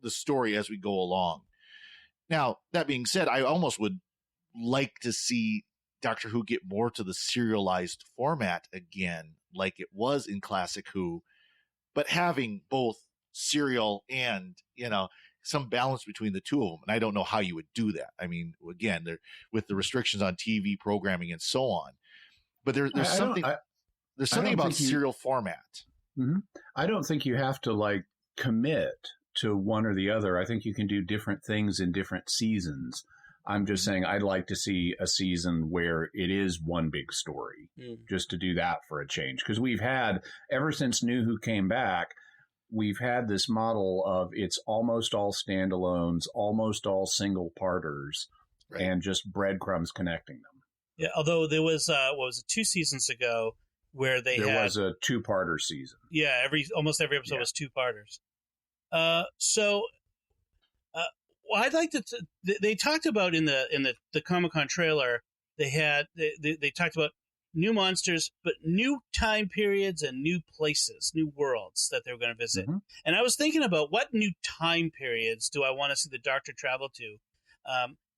[SPEAKER 4] the story as we go along. Now, that being said, I almost would like to see Doctor Who get more to the serialized format again, like it was in Classic Who, but having both serial and, you know, some balance between the two of them. And I don't know how you would do that. I mean, again, with the restrictions on TV programming and so on, but there's something about serial format.
[SPEAKER 3] Mm-hmm. I don't think you have to commit to one or the other. I think you can do different things in different seasons. I'm just saying I'd like to see a season where it is one big story, just to do that for a change. Because we've had, ever since New Who came back, we've had this model of it's almost all standalones, almost all single parters, and just breadcrumbs connecting them.
[SPEAKER 1] Yeah, although there was, 2 seasons ago where there was
[SPEAKER 3] a 2-parter season.
[SPEAKER 1] Yeah, almost every episode was 2 parters. Well, I'd like to. They talked about in the Comic-Con trailer. They talked about new monsters, but new time periods and new places, new worlds that they were going to visit. Mm-hmm. And I was thinking about what new time periods do I want to see the Doctor travel to.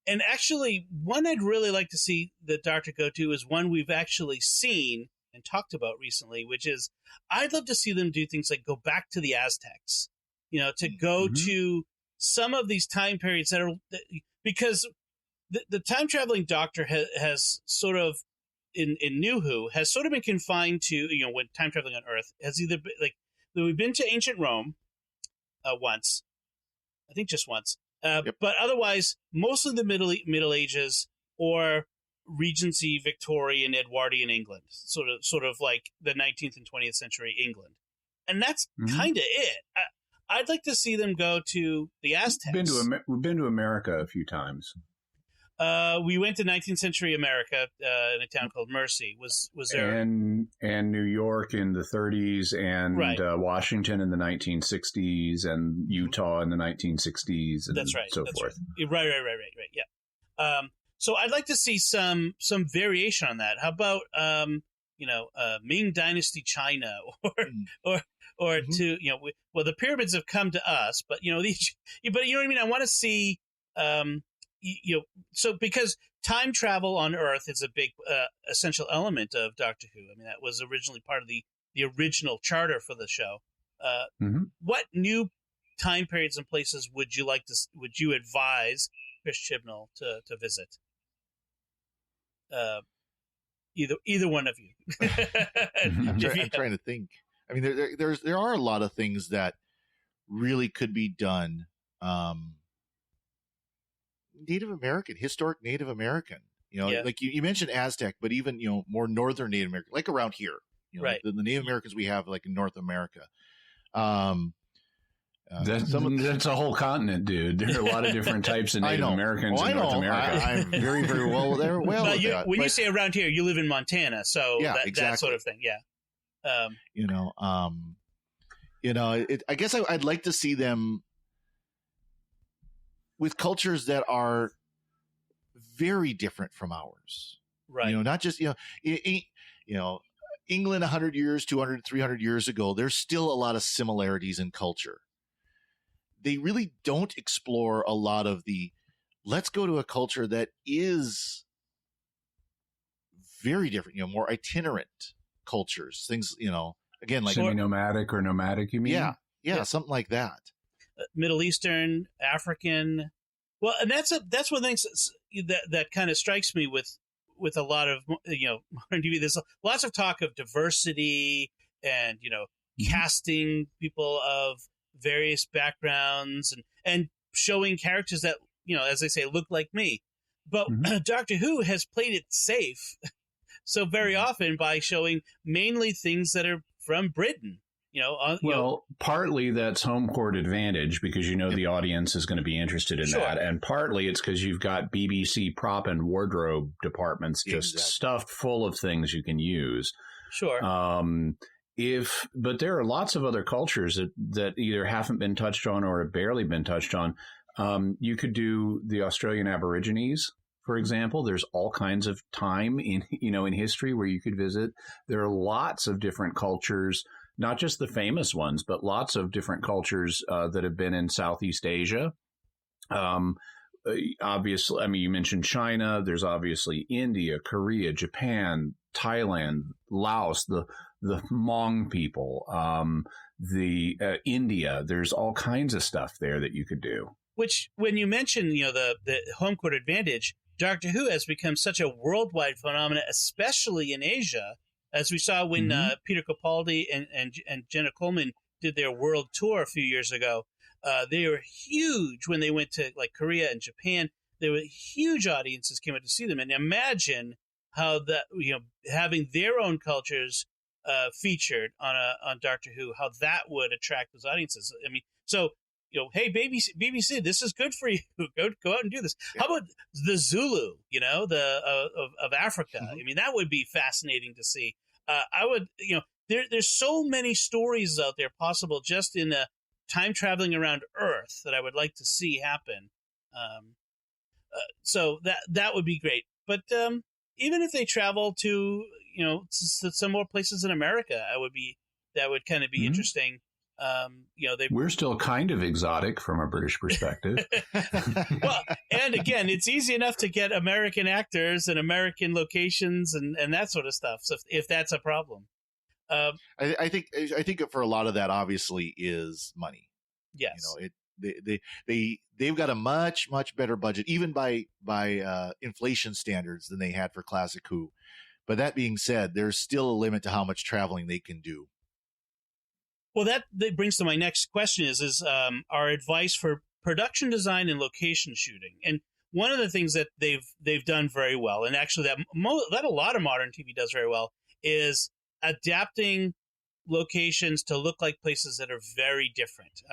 [SPEAKER 1] And actually, one I'd really like to see the Doctor go to is one we've actually seen and talked about recently, which is I'd love to see them do things like go back to the Aztecs. You know, to go to some of these time periods because the time traveling Doctor has sort of in New Who has sort of been confined to, you know, when time traveling on Earth has either been, we've been to ancient Rome once, I think just once, but otherwise mostly the Middle Ages or Regency, Victorian, Edwardian England, sort of like the 19th and 20th century England, and that's kind of it. I'd like to see them go to the Aztecs.
[SPEAKER 3] We've been to America a few times.
[SPEAKER 1] We went to 19th century America in a town called Mercy. Was there?
[SPEAKER 3] And New York in the 30s, and Washington in the 1960s, and Utah in the 1960s, and so forth.
[SPEAKER 1] Right. Yeah. So I'd like to see some variation on that. How about Ming Dynasty China, or to, you know, well, the pyramids have come to us, but you know but you know what I mean. I want to see, so because time travel on Earth is a big essential element of Doctor Who. I mean, that was originally part of the original charter for the show. What new time periods and places would you advise Chris Chibnall to visit? Either one of you.
[SPEAKER 4] I'm trying to think. I mean, there are a lot of things that really could be done. Native American, historic Native American. You know, like you mentioned Aztec, but even, you know, more northern Native American, like around here. You know, the Native Americans we have, like in North America.
[SPEAKER 3] That's a whole continent, dude. There are a lot of different types of Native Americans in North America.
[SPEAKER 4] I'm very, very well there. When
[SPEAKER 1] you say around here, you live in Montana, so that sort of thing. Yeah.
[SPEAKER 4] I guess I'd like to see them with cultures that are very different from ours.
[SPEAKER 1] Right.
[SPEAKER 4] You know, not just, England 100 years, 200, 300 years ago, there's still a lot of similarities in culture. They really don't explore a lot of let's go to a culture that is very different, more itinerant cultures, things, again, like
[SPEAKER 3] semi-nomadic or nomadic, you mean?
[SPEAKER 4] Yeah, something like that. Middle
[SPEAKER 1] Eastern, African. Well, and that's one thing that kind of strikes me with a lot of modern TV. There's lots of talk of diversity and casting people of various backgrounds and showing characters that as they say, look like me. But Doctor Who has played it safe so very often by showing mainly things that are from Britain.
[SPEAKER 3] Partly that's home court advantage because the audience is going to be interested in that, and partly it's because you've got BBC prop and wardrobe departments just stuffed full of things you can use.
[SPEAKER 1] Sure.
[SPEAKER 3] But there are lots of other cultures that either haven't been touched on or have barely been touched on. You could do the Australian Aborigines, for example. There's all kinds of time in history where you could visit. There are lots of different cultures. Not just the famous ones, but lots of different cultures that have been in Southeast Asia. Obviously, you mentioned China. There's obviously India, Korea, Japan, Thailand, Laos, the Hmong people, India. There's all kinds of stuff there that you could do.
[SPEAKER 1] Which, when you mention the home court advantage, Doctor Who has become such a worldwide phenomenon, especially in Asia. As we saw when Peter Capaldi and Jenna Coleman did their world tour a few years ago, they were huge when they went to Korea and Japan. There were huge audiences came out to see them, and imagine how that having their own cultures featured on Doctor Who, how that would attract those audiences. Hey, BBC, this is good for you. Go out and do this. How about the Zulu? Of Africa. That would be fascinating to see. I would, there's so many stories out there possible just in time traveling around Earth that I would like to see happen. So that would be great. But even if they travel to some more places in America, that would kind of be interesting.
[SPEAKER 3] We're still kind of exotic from a British perspective.
[SPEAKER 1] Well, and again, it's easy enough to get American actors and American locations and that sort of stuff. So if that's a problem,
[SPEAKER 4] I think for a lot of that obviously is money.
[SPEAKER 1] Yes,
[SPEAKER 4] they've got a much better budget, even by inflation standards, than they had for Classic Who. But that being said, there's still a limit to how much traveling they can do.
[SPEAKER 1] Well, that brings to my next question is our advice for production design and location shooting. And one of the things that they've done very well, and actually that a lot of modern TV does very well, is adapting locations to look like places that are very different.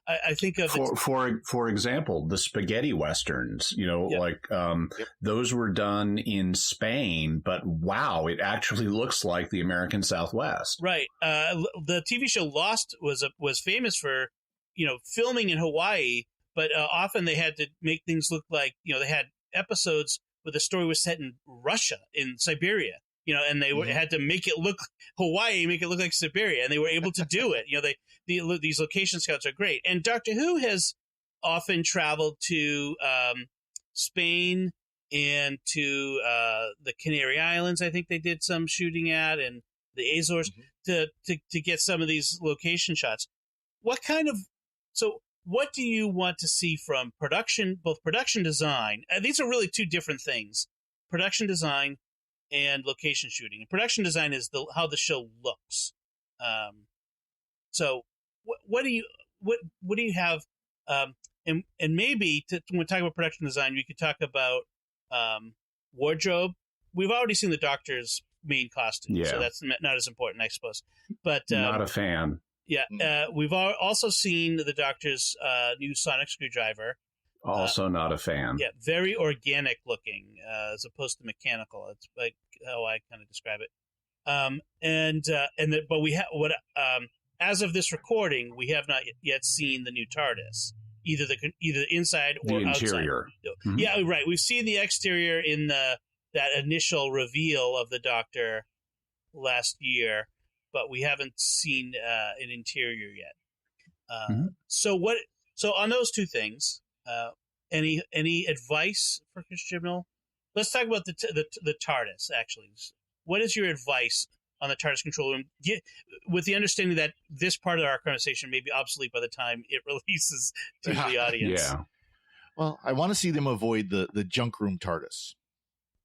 [SPEAKER 1] I think of
[SPEAKER 3] for example, the spaghetti westerns. Those were done in Spain, but wow, it actually looks like the American Southwest.
[SPEAKER 1] Right. The TV show Lost was famous for filming in Hawaii, but often they had to make things look like they had episodes where the story was set in Russia, in Siberia. And they had to make it look Hawaii, make it look like Siberia, and they were able to do it. These location scouts are great. And Doctor Who has often traveled to Spain and to the Canary Islands. I think they did some shooting at, and the Azores to get some of these location shots. What do you want to see from production, both production design? These are really two different things: production design and location shooting. And production design is how the show looks. So what do you have? And maybe when we talk about production design, we could talk about wardrobe. We've already seen the Doctor's main costume, so that's not as important, I suppose. But
[SPEAKER 3] not a fan.
[SPEAKER 1] Yeah, we've also seen the Doctor's new sonic screwdriver.
[SPEAKER 3] Also not a fan.
[SPEAKER 1] Yeah, very organic looking as opposed to mechanical. It's like how I kind of describe it. But we have as of this recording, we have not yet seen the new TARDIS, either inside or
[SPEAKER 3] the interior.
[SPEAKER 1] Outside. Yeah, right. We've seen the exterior in that initial reveal of the Doctor last year, but we haven't seen an interior yet. So on those two things, any advice for Chris Chibnall? Let's talk about the TARDIS. Actually, what is your advice on the TARDIS control room? With the understanding that this part of our conversation may be obsolete by the time it releases to the audience.
[SPEAKER 3] Yeah.
[SPEAKER 4] Well, I want to see them avoid the junk room TARDIS.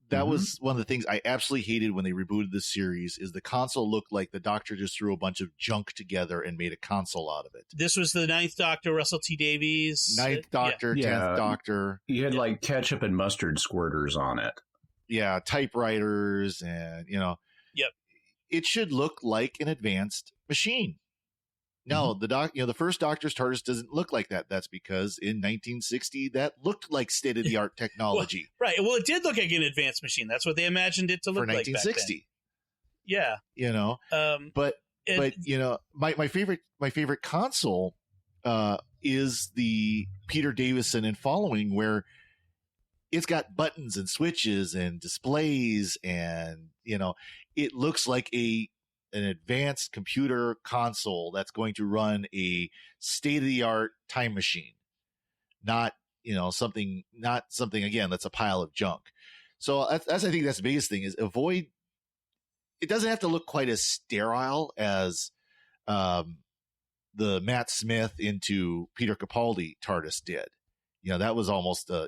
[SPEAKER 4] That was one of the things I absolutely hated when they rebooted this series. Is the console looked like the Doctor just threw a bunch of junk together and made a console out of it.
[SPEAKER 1] This was the Ninth Doctor, Russell T Davies.
[SPEAKER 4] Ninth Doctor, 10th Doctor.
[SPEAKER 3] You had like ketchup and mustard squirters on it.
[SPEAKER 4] Yeah, typewriters and,
[SPEAKER 1] Yep.
[SPEAKER 4] It should look like an advanced machine. No, the first Doctor's TARDIS doesn't look like that. That's because in 1960 that looked like state of the art technology.
[SPEAKER 1] Right. Well, it did look like an advanced machine. That's what they imagined it to look
[SPEAKER 4] for
[SPEAKER 1] like
[SPEAKER 4] 1960.
[SPEAKER 1] Yeah.
[SPEAKER 4] But my favorite console is the Peter Davison and following, where it's got buttons and switches and displays, and it looks like an advanced computer console that's going to run a state-of-the-art time machine, not something again that's a pile of junk. So that's I think that's the biggest thing, is avoid. It doesn't have to look quite as sterile as the Matt Smith into Peter Capaldi TARDIS did. That was almost a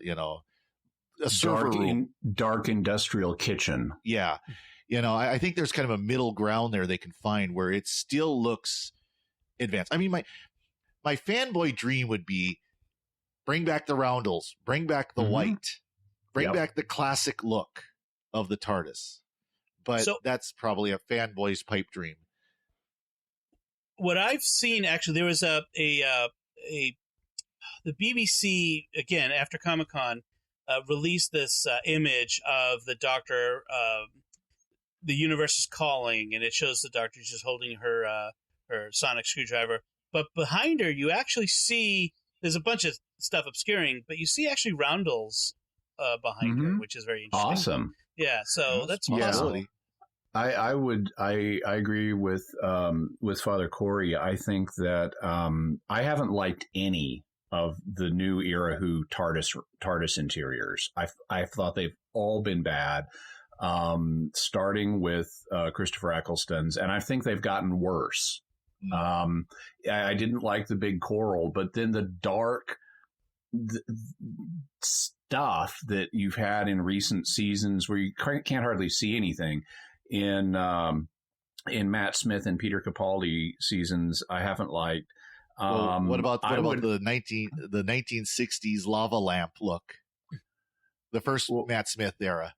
[SPEAKER 4] server room,
[SPEAKER 3] dark industrial kitchen.
[SPEAKER 4] Yeah. I think there's kind of a middle ground there they can find where it still looks advanced. I mean, my fanboy dream would be bring back the roundels, bring back the white, bring back the classic look of the TARDIS. But that's probably a fanboy's pipe dream.
[SPEAKER 1] What I've seen, actually, there was the BBC, again, after Comic-Con, released this image of the Doctor, the universe is calling, and it shows the Doctor just holding her sonic screwdriver. But behind her, you actually see, there's a bunch of stuff obscuring, but you see actually roundels behind her, which is very interesting.
[SPEAKER 3] Awesome.
[SPEAKER 1] Yeah, so that's a
[SPEAKER 4] possibility.
[SPEAKER 3] I agree with Father Cory. I think that I haven't liked any of the new era Who TARDIS interiors. I thought they've all been bad. Starting with Christopher Eccleston's, and I think they've gotten worse. I didn't like the big coral, but then the dark stuff that you've had in recent seasons, where you can't hardly see anything in Matt Smith and Peter Capaldi seasons, I haven't liked.
[SPEAKER 4] What about the 1960s lava lamp look? The first Matt Smith era.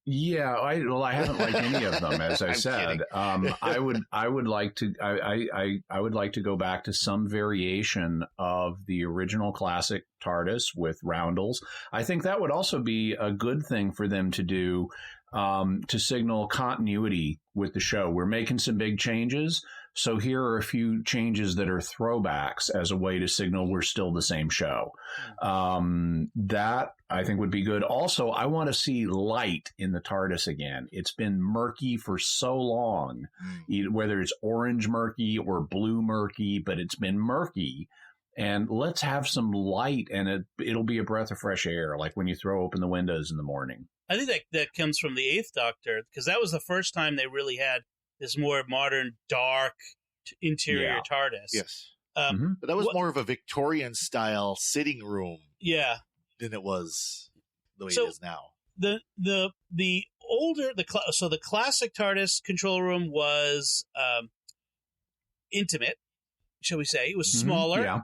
[SPEAKER 3] Yeah, I haven't liked any of them, as I said. I would like to go back to some variation of the original classic TARDIS with roundels. I think that would also be a good thing for them to do, to signal continuity with the show. We're making some big changes, so here are a few changes that are throwbacks as a way to signal we're still the same show. That I think would be good. Also, I want to see light in the TARDIS again. It's been murky for so long, whether it's orange murky or blue murky, but it's been murky. And let's have some light, and it'll be a breath of fresh air, like when you throw open the windows in the morning.
[SPEAKER 1] I think that comes from the Eighth Doctor, because that was the first time they really had this more modern, dark interior TARDIS.
[SPEAKER 4] Yes. But that was more of a Victorian style sitting room.
[SPEAKER 1] Yeah.
[SPEAKER 4] Than it was the way it is now.
[SPEAKER 1] The older, the classic TARDIS control room was intimate, shall we say. It was smaller.
[SPEAKER 3] Yeah.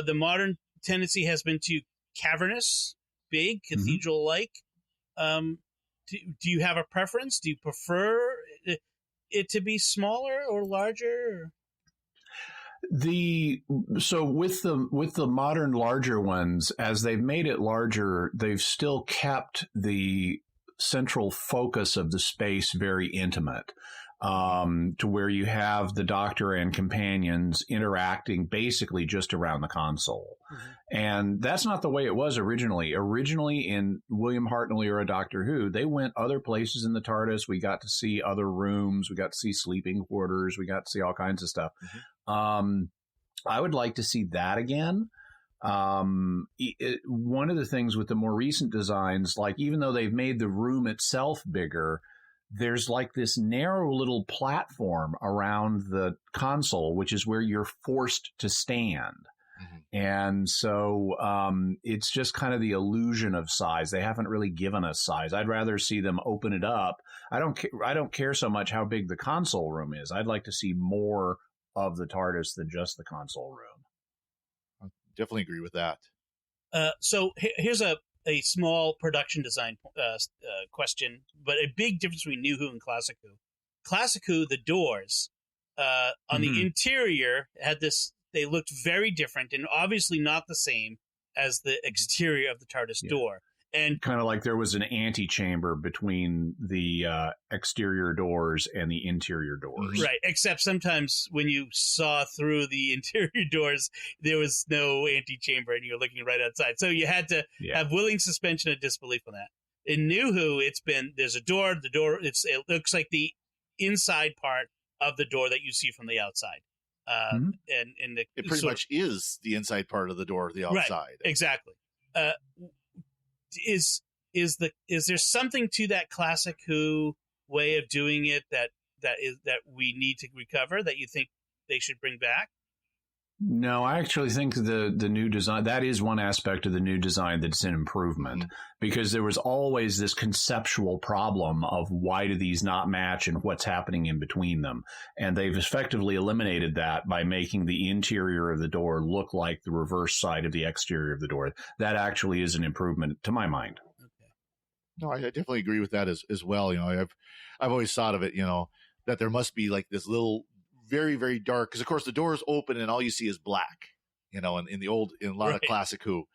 [SPEAKER 1] The modern tendency has been to cavernous, big, cathedral-like. Do you have a preference? Do you prefer it to be smaller or larger?
[SPEAKER 3] So with the modern larger ones, as they've made it larger, they've still kept the central focus of the space very intimate. to where you have the Doctor and companions interacting basically just around the console. Mm-hmm. And that's not the way it was originally. Originally, in William Hartnell era Doctor Who, they went other places in the TARDIS. We got to see other rooms. We got to see sleeping quarters. We got to see all kinds of stuff. Mm-hmm. I would like to see that again. One of the things with the more recent designs, like even though they've made the room itself bigger, there's like this narrow little platform around the console, which is where you're forced to stand. Mm-hmm. And so it's just kind of the illusion of size. They haven't really given us size. I'd rather see them open it up. I don't care so much how big the console room is. I'd like to see more of the TARDIS than just the console room.
[SPEAKER 4] I definitely agree with that.
[SPEAKER 1] So here's a small production design question, but a big difference between New Who and Classic Who. Classic Who, the doors on the interior had this. They looked very different and obviously not the same as the exterior of the TARDIS door. And
[SPEAKER 3] kind of like there was an antechamber between the exterior doors and the interior doors.
[SPEAKER 1] Right. Except sometimes when you saw through the interior doors, there was no antechamber and you're looking right outside. So you had to have willing suspension of disbelief on that. In New Who, there's a door. The door, it looks like the inside part of the door that you see from the outside. And
[SPEAKER 4] it pretty much is the inside part of the door, the outside.
[SPEAKER 1] Right, exactly. Is there something to that Classic Who way of doing it that we need to recover, that you think they should bring back?
[SPEAKER 3] No, I actually think the new design, that is one aspect of the new design that's an improvement, because there was always this conceptual problem of why do these not match and what's happening in between them. And they've effectively eliminated that by making the interior of the door look like the reverse side of the exterior of the door. That actually is an improvement to my mind.
[SPEAKER 1] Okay.
[SPEAKER 4] No, I definitely agree with that as well. You know, I've always thought of it, you know, that there must be like this little very, very dark, because of course the door is open and all you see is black, you know, in a lot of Classic Who.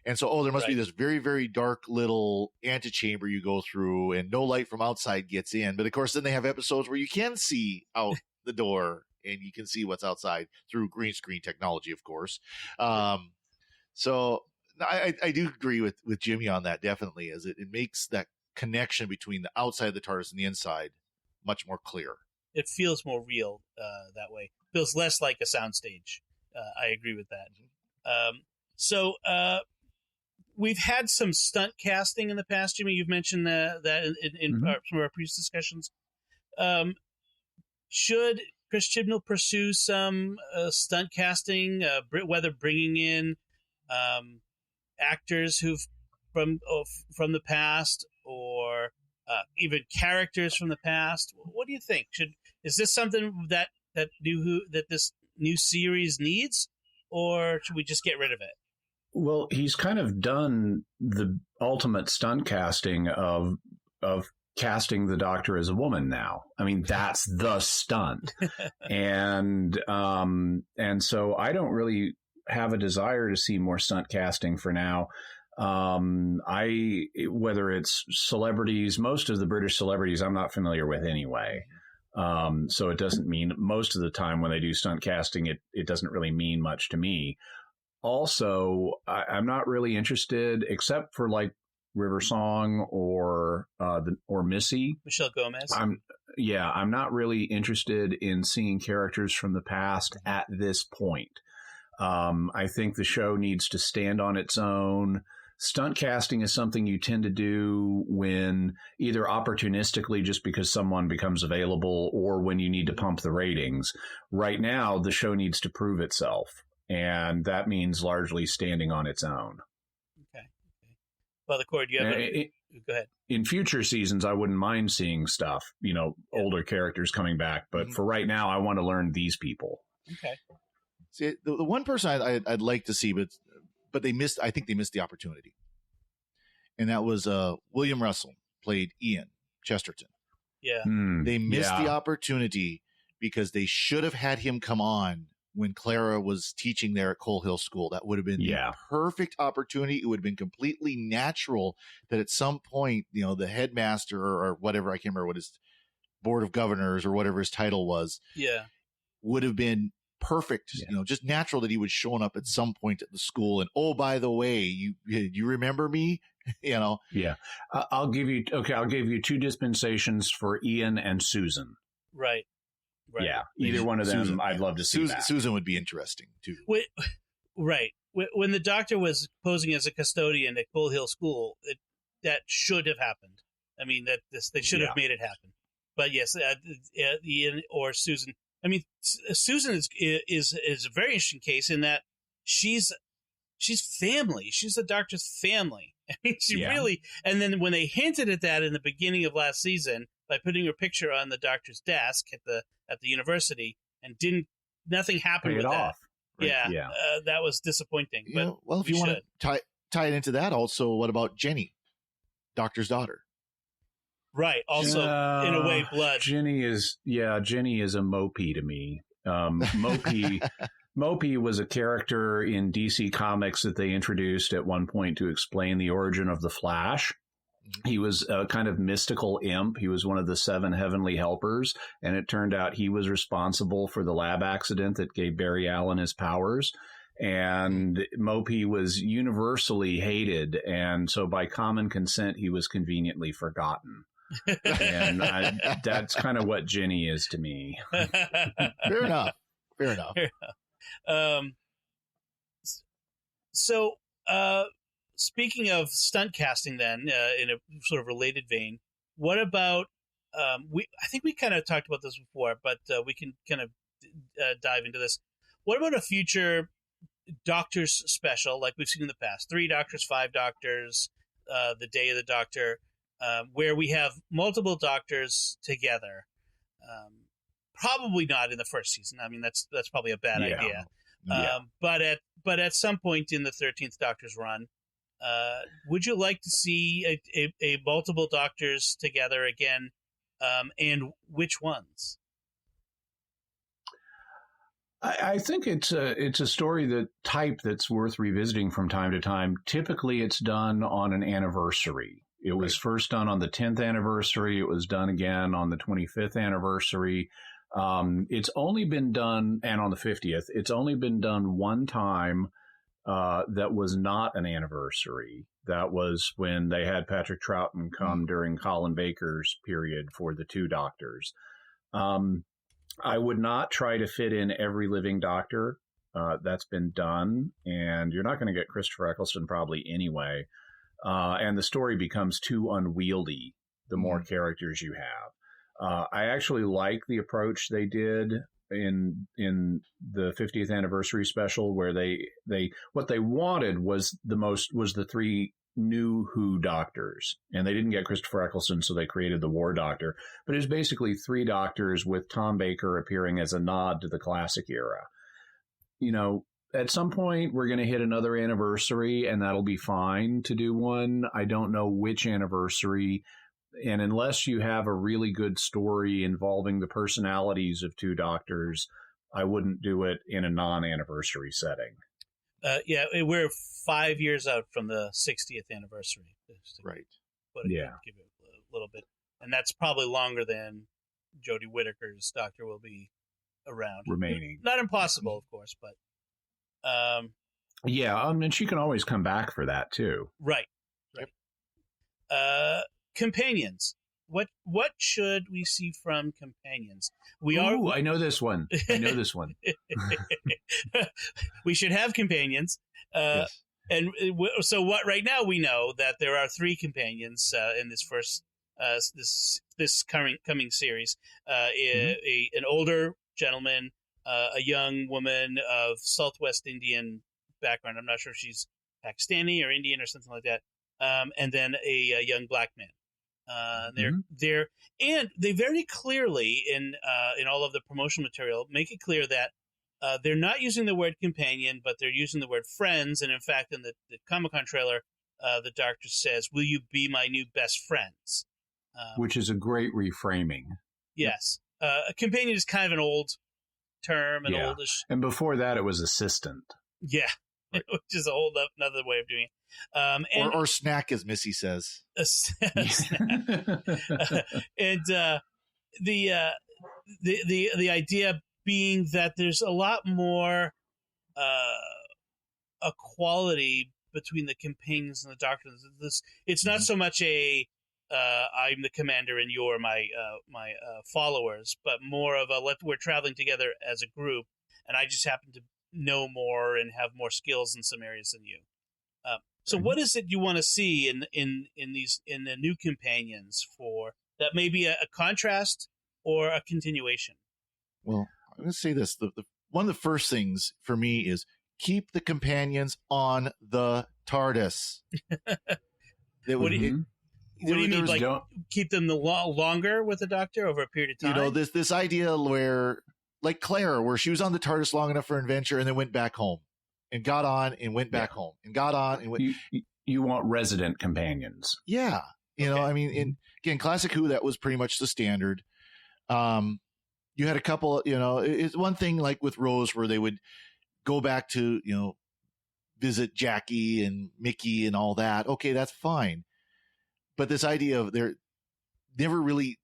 [SPEAKER 4] And so, there must be this very, very dark little antechamber you go through and no light from outside gets in. But of course, then they have episodes where you can see out the door and you can see what's outside through green screen technology, of course. So I do agree with Jimmy on that, definitely, as it makes that connection between the outside of the TARDIS and the inside much more clear.
[SPEAKER 1] It feels more real that way. Feels less like a soundstage. I agree with that. So we've had some stunt casting in the past, Jimmy. You've mentioned that in some of our previous discussions. Should Chris Chibnall pursue some stunt casting, whether bringing in actors who've from the past or even characters from the past? What do you think? Is this something that this new series needs, or should we just get rid of it?
[SPEAKER 3] Well, he's kind of done the ultimate stunt casting of casting the Doctor as a woman now. I mean, that's the stunt. and so I don't really have a desire to see more stunt casting for now. Whether it's celebrities, most of the British celebrities I'm not familiar with anyway. So it doesn't mean, most of the time when they do stunt casting, it doesn't really mean much to me. Also, I'm not really interested, except for like River Song or Missy.
[SPEAKER 1] Michelle Gomez.
[SPEAKER 3] I'm not really interested in seeing characters from the past at this point. I think the show needs to stand on its own. Stunt casting is something you tend to do when either opportunistically just because someone becomes available or when you need to pump the ratings. Right now, the show needs to prove itself, and that means largely standing on its own.
[SPEAKER 1] Okay. Well, Cory, do you have go ahead.
[SPEAKER 3] In future seasons, I wouldn't mind seeing stuff, older characters coming back. But for right now, I want to learn these people.
[SPEAKER 1] Okay.
[SPEAKER 4] See, the one person I'd like to see, but they missed. I think they missed the opportunity, and that was William Russell played Ian Chesterton.
[SPEAKER 1] Yeah,
[SPEAKER 4] they missed the opportunity because they should have had him come on when Clara was teaching there at Coal Hill School. That would have been the perfect opportunity. It would have been completely natural that at some point, the headmaster or whatever, I can't remember what his board of governors or whatever his title was, would have been perfect. Just natural that he would shown up at some point at the school and, oh, by the way, you remember me? Yeah.
[SPEAKER 3] I'll give you 2 dispensations for Ian and Susan.
[SPEAKER 1] Right.
[SPEAKER 3] Yeah. Either one of them.
[SPEAKER 4] Susan,
[SPEAKER 3] I'd love to see that.
[SPEAKER 4] Susan would be interesting too.
[SPEAKER 1] Right. When the doctor was posing as a custodian at Bull Hill School, that should have happened. I mean, they should have made it happen. But yes, Ian or Susan. I mean, Susan is a very interesting case in that she's family. She's the doctor's family. I mean, she really. And then when they hinted at that in the beginning of last season by putting her picture on the doctor's desk at the university, and nothing happened with that.
[SPEAKER 3] Right.
[SPEAKER 1] Yeah. That was disappointing. But
[SPEAKER 4] well, if you want to tie it into that, also, what about Jenny, doctor's daughter?
[SPEAKER 1] Right. Also, in a way, blood.
[SPEAKER 3] Jenny is a Mopey to me. Mopey was a character in DC Comics that they introduced at one point to explain the origin of the Flash. He was a kind of mystical imp. He was one of the 7 heavenly helpers, and it turned out he was responsible for the lab accident that gave Barry Allen his powers. And Mopey was universally hated, and so by common consent, he was conveniently forgotten. And that's kind of what Jenny is to me.
[SPEAKER 4] Fair enough.
[SPEAKER 1] So, speaking of stunt casting, then in a sort of related vein, what about I think we kind of talked about this before, but we can kind of dive into this. What about a future Doctors special like we've seen in the past? 3 Doctors, 5 Doctors, the Day of the Doctor, where we have multiple Doctors together. Probably not in the first season. I mean, that's probably a bad idea. But at some point in the 13th Doctor's run, would you like to see a multiple Doctors together again, and which ones?
[SPEAKER 3] I think it's a story that's worth revisiting from time to time. Typically, it's done on an anniversary. It was first done on the 10th anniversary. It was done again on the 25th anniversary. It's only been done, and on the 50th, it's only been done one time. That was not an anniversary. That was when they had Patrick Troughton come during Colin Baker's period for the 2 Doctors. I would not try to fit in every living Doctor. That's been done, and you're not going to get Christopher Eccleston probably anyway. And the story becomes too unwieldy the more characters you have. I actually like the approach they did in the 50th anniversary special, where they what they wanted was the 3 new Who Doctors, and they didn't get Christopher Eccleston, so they created the War Doctor. But it's basically 3 Doctors with Tom Baker appearing as a nod to the classic era. At some point we're going to hit another anniversary, and that'll be fine to do one. I don't know which anniversary. And unless you have a really good story involving the personalities of 2 Doctors, I wouldn't do it in a non-anniversary setting.
[SPEAKER 1] We're 5 years out from the 60th anniversary.
[SPEAKER 4] Right.
[SPEAKER 1] Give it a little bit. And that's probably longer than Jodie Whittaker's Doctor will be around.
[SPEAKER 3] Remaining.
[SPEAKER 1] Not impossible, of course, but...
[SPEAKER 3] and she can always come back for that, too.
[SPEAKER 1] Right. Companions. What should we see from companions?
[SPEAKER 3] I know this one.
[SPEAKER 1] We should have companions.
[SPEAKER 4] Yes.
[SPEAKER 1] And so what? Right now we know that there are 3 companions in this first this coming series. An older gentleman, a young woman of Southwest Indian background. I'm not sure if she's Pakistani or Indian or something like that. And then a young black man. They very clearly in all of the promotional material make it clear that they're not using the word companion, but they're using the word friends. And in fact, in the Comic-Con trailer, the Doctor says, "Will you be my new best friends?"
[SPEAKER 3] Which is a great reframing.
[SPEAKER 1] Yes, a companion is kind of an old term, oldish.
[SPEAKER 3] And before that, it was assistant.
[SPEAKER 1] Yeah. Right. Which is a whole another way of doing it.
[SPEAKER 4] Or snack, as Missy says.
[SPEAKER 1] And the idea being that there's a lot more equality between the companions and the Doctor. It's not so much I'm the commander and you're my followers, but more of we're traveling together as a group, and I just happen to know more and have more skills in some areas than you. So what is it you want to see in the new companions for that? Maybe a contrast or a continuation?
[SPEAKER 4] Well, I'm going to say this: the one of the first things for me is keep the companions on the TARDIS.
[SPEAKER 1] What do you mean? Like keep them longer with the Doctor over a period of time?
[SPEAKER 4] You know, this idea where, like Claire, where she was on the TARDIS long enough for an adventure and then went back home. And got on and went back home and got on and went.
[SPEAKER 3] You want resident companions.
[SPEAKER 4] Yeah. You know, I mean, again, Classic Who, that was pretty much the standard. You had a couple, you know, it's one thing like with Rose where they would go back to, you know, visit Jackie and Mickey and all that. Okay, that's fine. But this idea of they're never really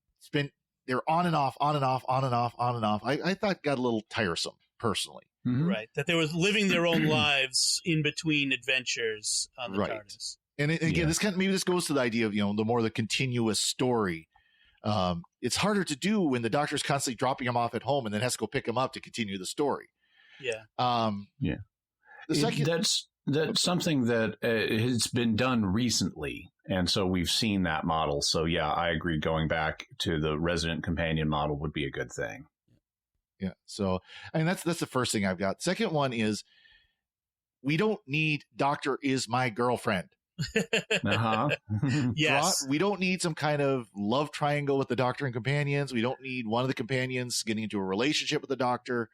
[SPEAKER 4] they're on and off, on and off, on and off, on and off. I thought got a little tiresome personally.
[SPEAKER 1] Mm-hmm. Right, that they were living their own lives in between adventures on the TARDIS.
[SPEAKER 4] And again, this goes to the idea of, you know, the continuous story. It's harder to do when the Doctor's constantly dropping him off at home and then has to go pick him up to continue the story.
[SPEAKER 1] Yeah.
[SPEAKER 3] The second, that's something that has been done recently, and so we've seen that model. So yeah, I agree. Going back to the resident companion model would be a good thing.
[SPEAKER 4] Yeah. So, I mean, that's the first thing I've got. Second one is we don't need Doctor is my girlfriend.
[SPEAKER 1] Yes.
[SPEAKER 4] We don't need some kind of love triangle with the Doctor and companions. We don't need one of the companions getting into a relationship with the Doctor.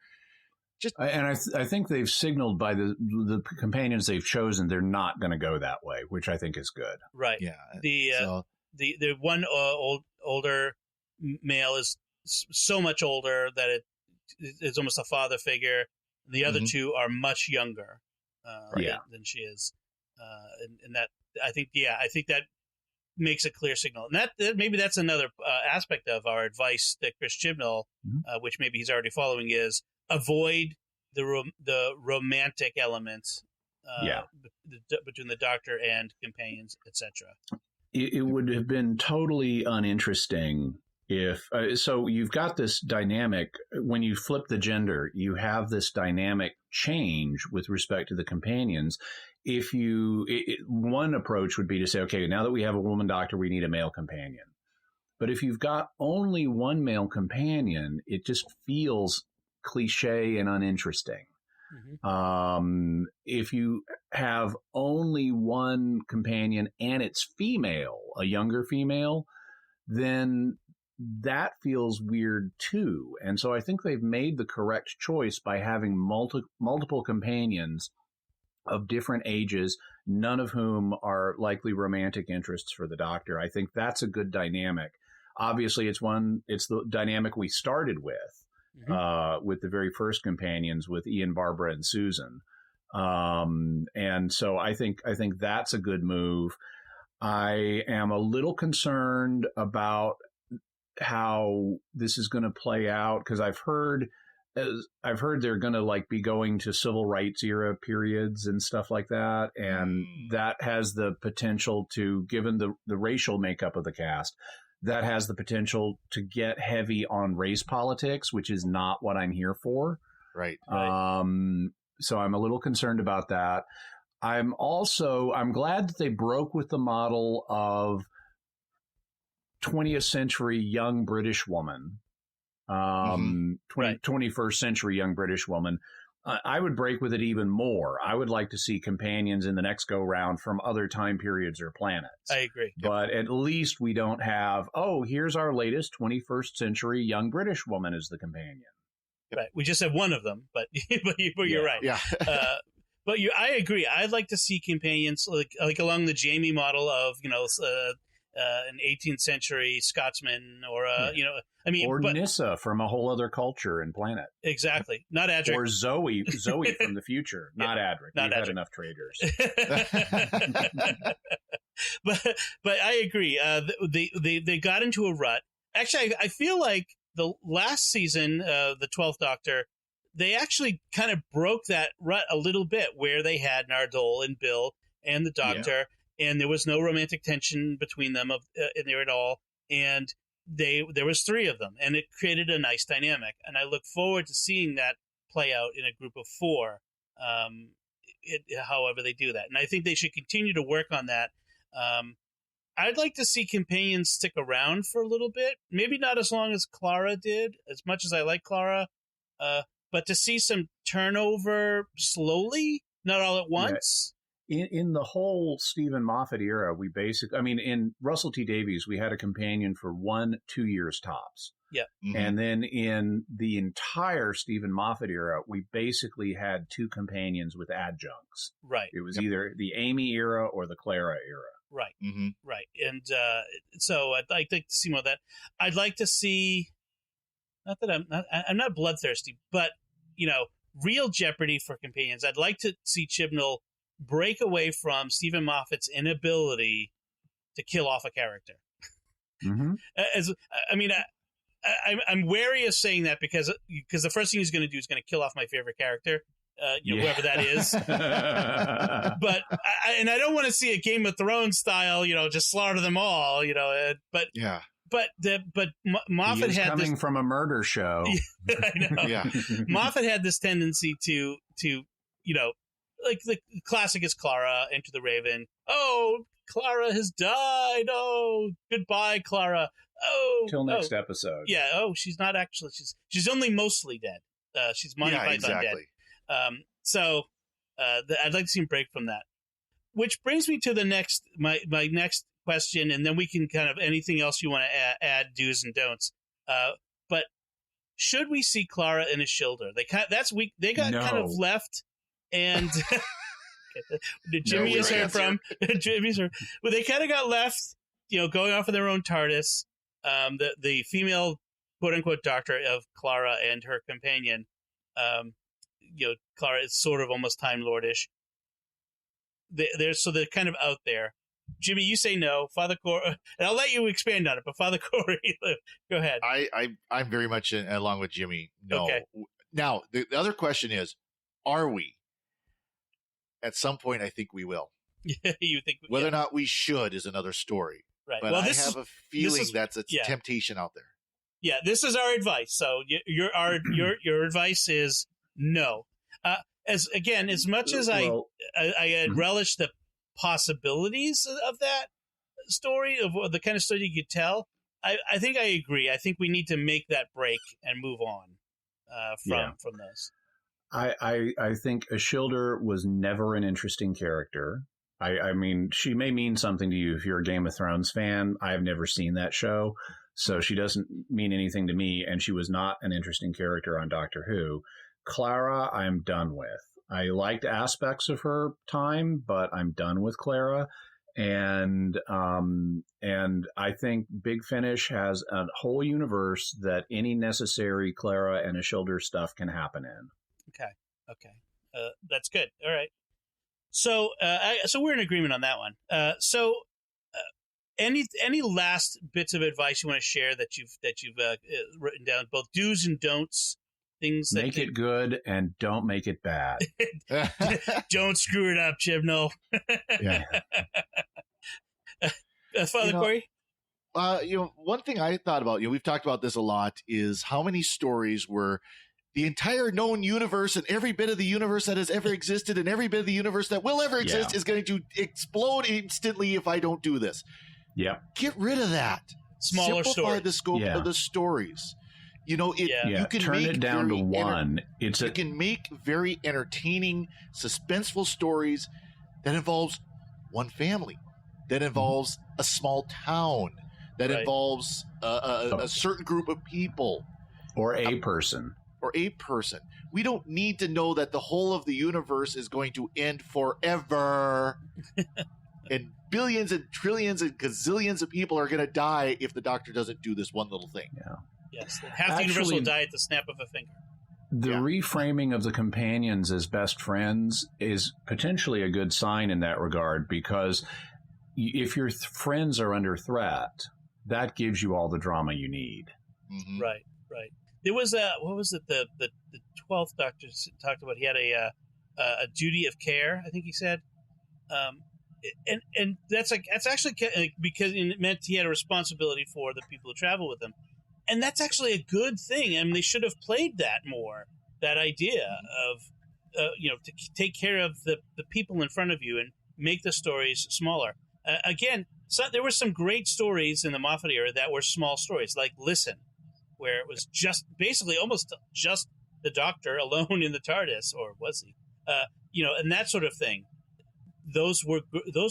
[SPEAKER 3] I think they've signaled by the companions they've chosen they're not going to go that way, which I think is good.
[SPEAKER 1] Right.
[SPEAKER 4] Yeah.
[SPEAKER 1] The one older male is so much older that it's almost a father figure. The other two are much younger than she is, and that I think that makes a clear signal. And that maybe that's another aspect of our advice that Chris Chibnall, which maybe he's already following, is avoid the romantic element between the Doctor and companions, etc.
[SPEAKER 3] It would have been totally uninteresting if so you've got this dynamic when you flip the gender, you have this dynamic change with respect to the companions. One approach would be to say, okay, now that we have a woman Doctor, we need a male companion. But if you've got only one male companion, it just feels cliche and uninteresting. If you have only one companion and it's female, a younger female, then that feels weird too. And so I think they've made the correct choice by having multiple companions of different ages, none of whom are likely romantic interests for the Doctor. I think that's a good dynamic. Obviously, it's the dynamic we started with the very first companions with Ian, Barbara, and Susan. And so I think that's a good move. I am a little concerned about how this is going to play out because I've heard they're going to be going to civil rights era periods and stuff like that, and that has the potential to, given the racial makeup of the cast, that has the potential to get heavy on race politics, which is not what I'm here for.
[SPEAKER 4] Right.
[SPEAKER 3] So I'm a little concerned about that. I'm glad that they broke with the model of 20th century young British woman, 21st century young British woman. I would break with it even more. I would like to see companions in the next go round from other time periods or planets.
[SPEAKER 1] I agree.
[SPEAKER 3] But at least we don't have, here's our latest 21st century young British woman as the companion.
[SPEAKER 1] Right. We just have one of them, but you're right.
[SPEAKER 4] Yeah.
[SPEAKER 1] I agree. I'd like to see companions like along the Jamie model of, an 18th century Scotsman or
[SPEAKER 3] Nyssa from a whole other culture and planet.
[SPEAKER 1] Exactly. Not Adric.
[SPEAKER 3] Or Zoe from the future. Not Adric. We've had enough traders.
[SPEAKER 1] But I agree. They got into a rut. Actually, I feel like the last season, the 12th Doctor, they actually kind of broke that rut a little bit, where they had Nardole and Bill and the Doctor, and there was no romantic tension between them in there at all, and there was 3 of them, and it created a nice dynamic, and I look forward to seeing that play out in a group of 4, however they do that, and I think they should continue to work on that. I'd like to see companions stick around for a little bit, maybe not as long as Clara did, as much as I like Clara, but to see some turnover slowly, not all at once.
[SPEAKER 3] In the whole Stephen Moffat era, we basically, I mean, in Russell T Davies, we had a companion for 1-2 years tops.
[SPEAKER 1] Yeah.
[SPEAKER 4] Mm-hmm.
[SPEAKER 3] And then in the entire Stephen Moffat era, we basically had 2 companions with adjuncts.
[SPEAKER 1] Right.
[SPEAKER 3] It was either the Amy era or the Clara era.
[SPEAKER 1] Right.
[SPEAKER 4] Mm-hmm.
[SPEAKER 1] Right. And so I'd like to see more of that. I'd like to see, not that I'm not bloodthirsty, but, real jeopardy for companions. I'd like to see Chibnall break away from Stephen Moffat's inability to kill off a character.
[SPEAKER 3] Mm-hmm.
[SPEAKER 1] I'm wary of saying that because the first thing he's going to do is going to kill off my favorite character, whoever that is. But I don't want to see a Game of Thrones style, just slaughter them all, But yeah. But Moffat had
[SPEAKER 3] coming from a murder show.
[SPEAKER 1] I know.
[SPEAKER 4] Yeah.
[SPEAKER 1] Moffat had this tendency to like the classic is Clara, Enter the Raven. Oh, Clara has died. Oh, goodbye, Clara. Oh,
[SPEAKER 3] till next episode.
[SPEAKER 1] Yeah. Oh, she's not actually. She's only mostly dead. She's Monty Python dead. So I'd like to see him break from that. Which brings me to the next my next question, and then we can kind of anything else you want to add do's and don'ts. But should we see Clara in a Ishildr? They got kind of left, and Jimmy is heard from. Jimmy's heard. Well, they kind of got left, going off of their own TARDIS. The female quote unquote doctor of Clara and her companion. Clara is sort of almost Time Lordish. They're kind of out there. Jimmy, you say no. Father Cory, and I'll let you expand on it, but Father Cory, go ahead.
[SPEAKER 4] I'm very much along with Jimmy. No.
[SPEAKER 1] Okay.
[SPEAKER 4] Now, the other question is, are we? At some point, I think we will.
[SPEAKER 1] You think
[SPEAKER 4] whether or not we should is another story.
[SPEAKER 1] Right.
[SPEAKER 4] But I have a feeling that's a temptation out there.
[SPEAKER 1] Yeah, this is our advice. So your advice is no. As much as I had relished the possibilities of that story, of the kind of story you could tell, I think I agree. I think we need to make that break and move on from those.
[SPEAKER 3] I think Ishildr was never an interesting character. I mean, she may mean something to you if you're a Game of Thrones fan. I have never seen that show, so she doesn't mean anything to me, and she was not an interesting character on Doctor Who. Clara, I'm done with. I liked aspects of her time, but I'm done with Clara. And I think Big Finish has a whole universe that any necessary Clara and Ishildr stuff can happen in.
[SPEAKER 1] Okay. That's good. All right. So we're in agreement on that one. Any last bits of advice you want to share that you've written down, both do's and don'ts? Things that
[SPEAKER 3] make it good and don't make it bad.
[SPEAKER 1] Don't screw it up, Chibnall.
[SPEAKER 3] Yeah.
[SPEAKER 1] Father Cory?
[SPEAKER 4] One thing I thought about, we've talked about this a lot, is how many stories were the entire known universe and every bit of the universe that has ever existed and every bit of the universe that will ever exist is going to explode instantly if I don't do this.
[SPEAKER 3] Yeah.
[SPEAKER 4] Get rid of that.
[SPEAKER 1] Smaller
[SPEAKER 4] Simplify
[SPEAKER 1] story.
[SPEAKER 4] the scope of the stories. You can
[SPEAKER 3] turn it down to one. You
[SPEAKER 4] can make very entertaining, suspenseful stories that involves one family, that involves a small town, that involves a certain group of people.
[SPEAKER 3] Or a person.
[SPEAKER 4] We don't need to know that the whole of the universe is going to end forever. And billions and trillions and gazillions of people are going to die if the Doctor doesn't do this one little thing.
[SPEAKER 3] Yeah.
[SPEAKER 1] Yes, half the universe will die at the snap of a finger.
[SPEAKER 3] The reframing of the companions as best friends is potentially a good sign in that regard, because if your friends are under threat, that gives you all the drama you need.
[SPEAKER 4] Mm-hmm.
[SPEAKER 1] Right. There was what was it? The 12th Doctor talked about. He had a duty of care, I think he said, and that's actually because it meant he had a responsibility for the people who travel with him, and that's actually a good thing. I mean, they should have played that more. That idea of to take care of the people in front of you and make the stories smaller. Again, there were some great stories in the Moffat era that were small stories, like Listen, where it was just basically almost just the Doctor alone in the TARDIS, or was he? And that sort of thing. Those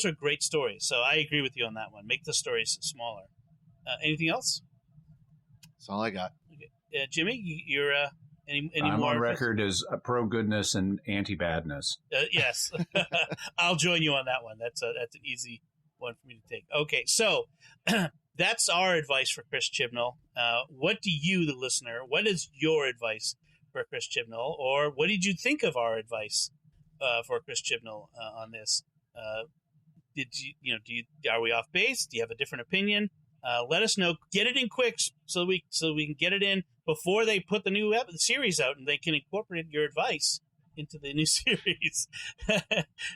[SPEAKER 1] are great stories. So I agree with you on that one. Make the stories smaller. Anything else?
[SPEAKER 4] That's all I got.
[SPEAKER 1] Okay. Jimmy, you're any
[SPEAKER 3] I'm
[SPEAKER 1] more?
[SPEAKER 3] on record as pro goodness and anti badness.
[SPEAKER 1] Yes, I'll join you on that one. That's an easy one for me to take. Okay, so that's our advice for Chris Chibnall. What do you, the listener, what is your advice for Chris Chibnall, or what did you think of our advice for Chris Chibnall on this? Did are we off base? Do you have a different opinion? Let us know. Get it in quick so we can get it in before they put the new series out, and they can incorporate your advice into the new series.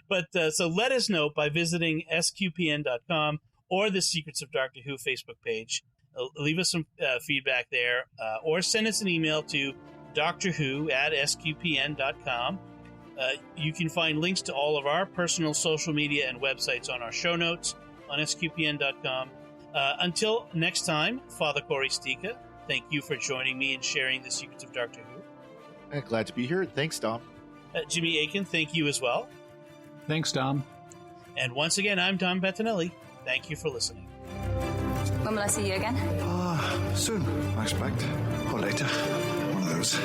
[SPEAKER 1] But so let us know by visiting sqpn.com or the Secrets of Doctor Who Facebook page. Leave us some feedback there, or send us an email to doctorwho@sqpn.com. You can find links to all of our personal social media and websites on our show notes on sqpn.com. Until next time, Father Cory Sticha, thank you for joining me and sharing the Secrets of Doctor Who.
[SPEAKER 4] Glad to be here. Thanks, Dom.
[SPEAKER 1] Jimmy Akin, thank you as well.
[SPEAKER 3] Thanks, Dom.
[SPEAKER 1] And once again, I'm Tom Bettinelli. Thank you for listening.
[SPEAKER 5] When will I see you again?
[SPEAKER 2] Soon, I expect. Or later. One of those.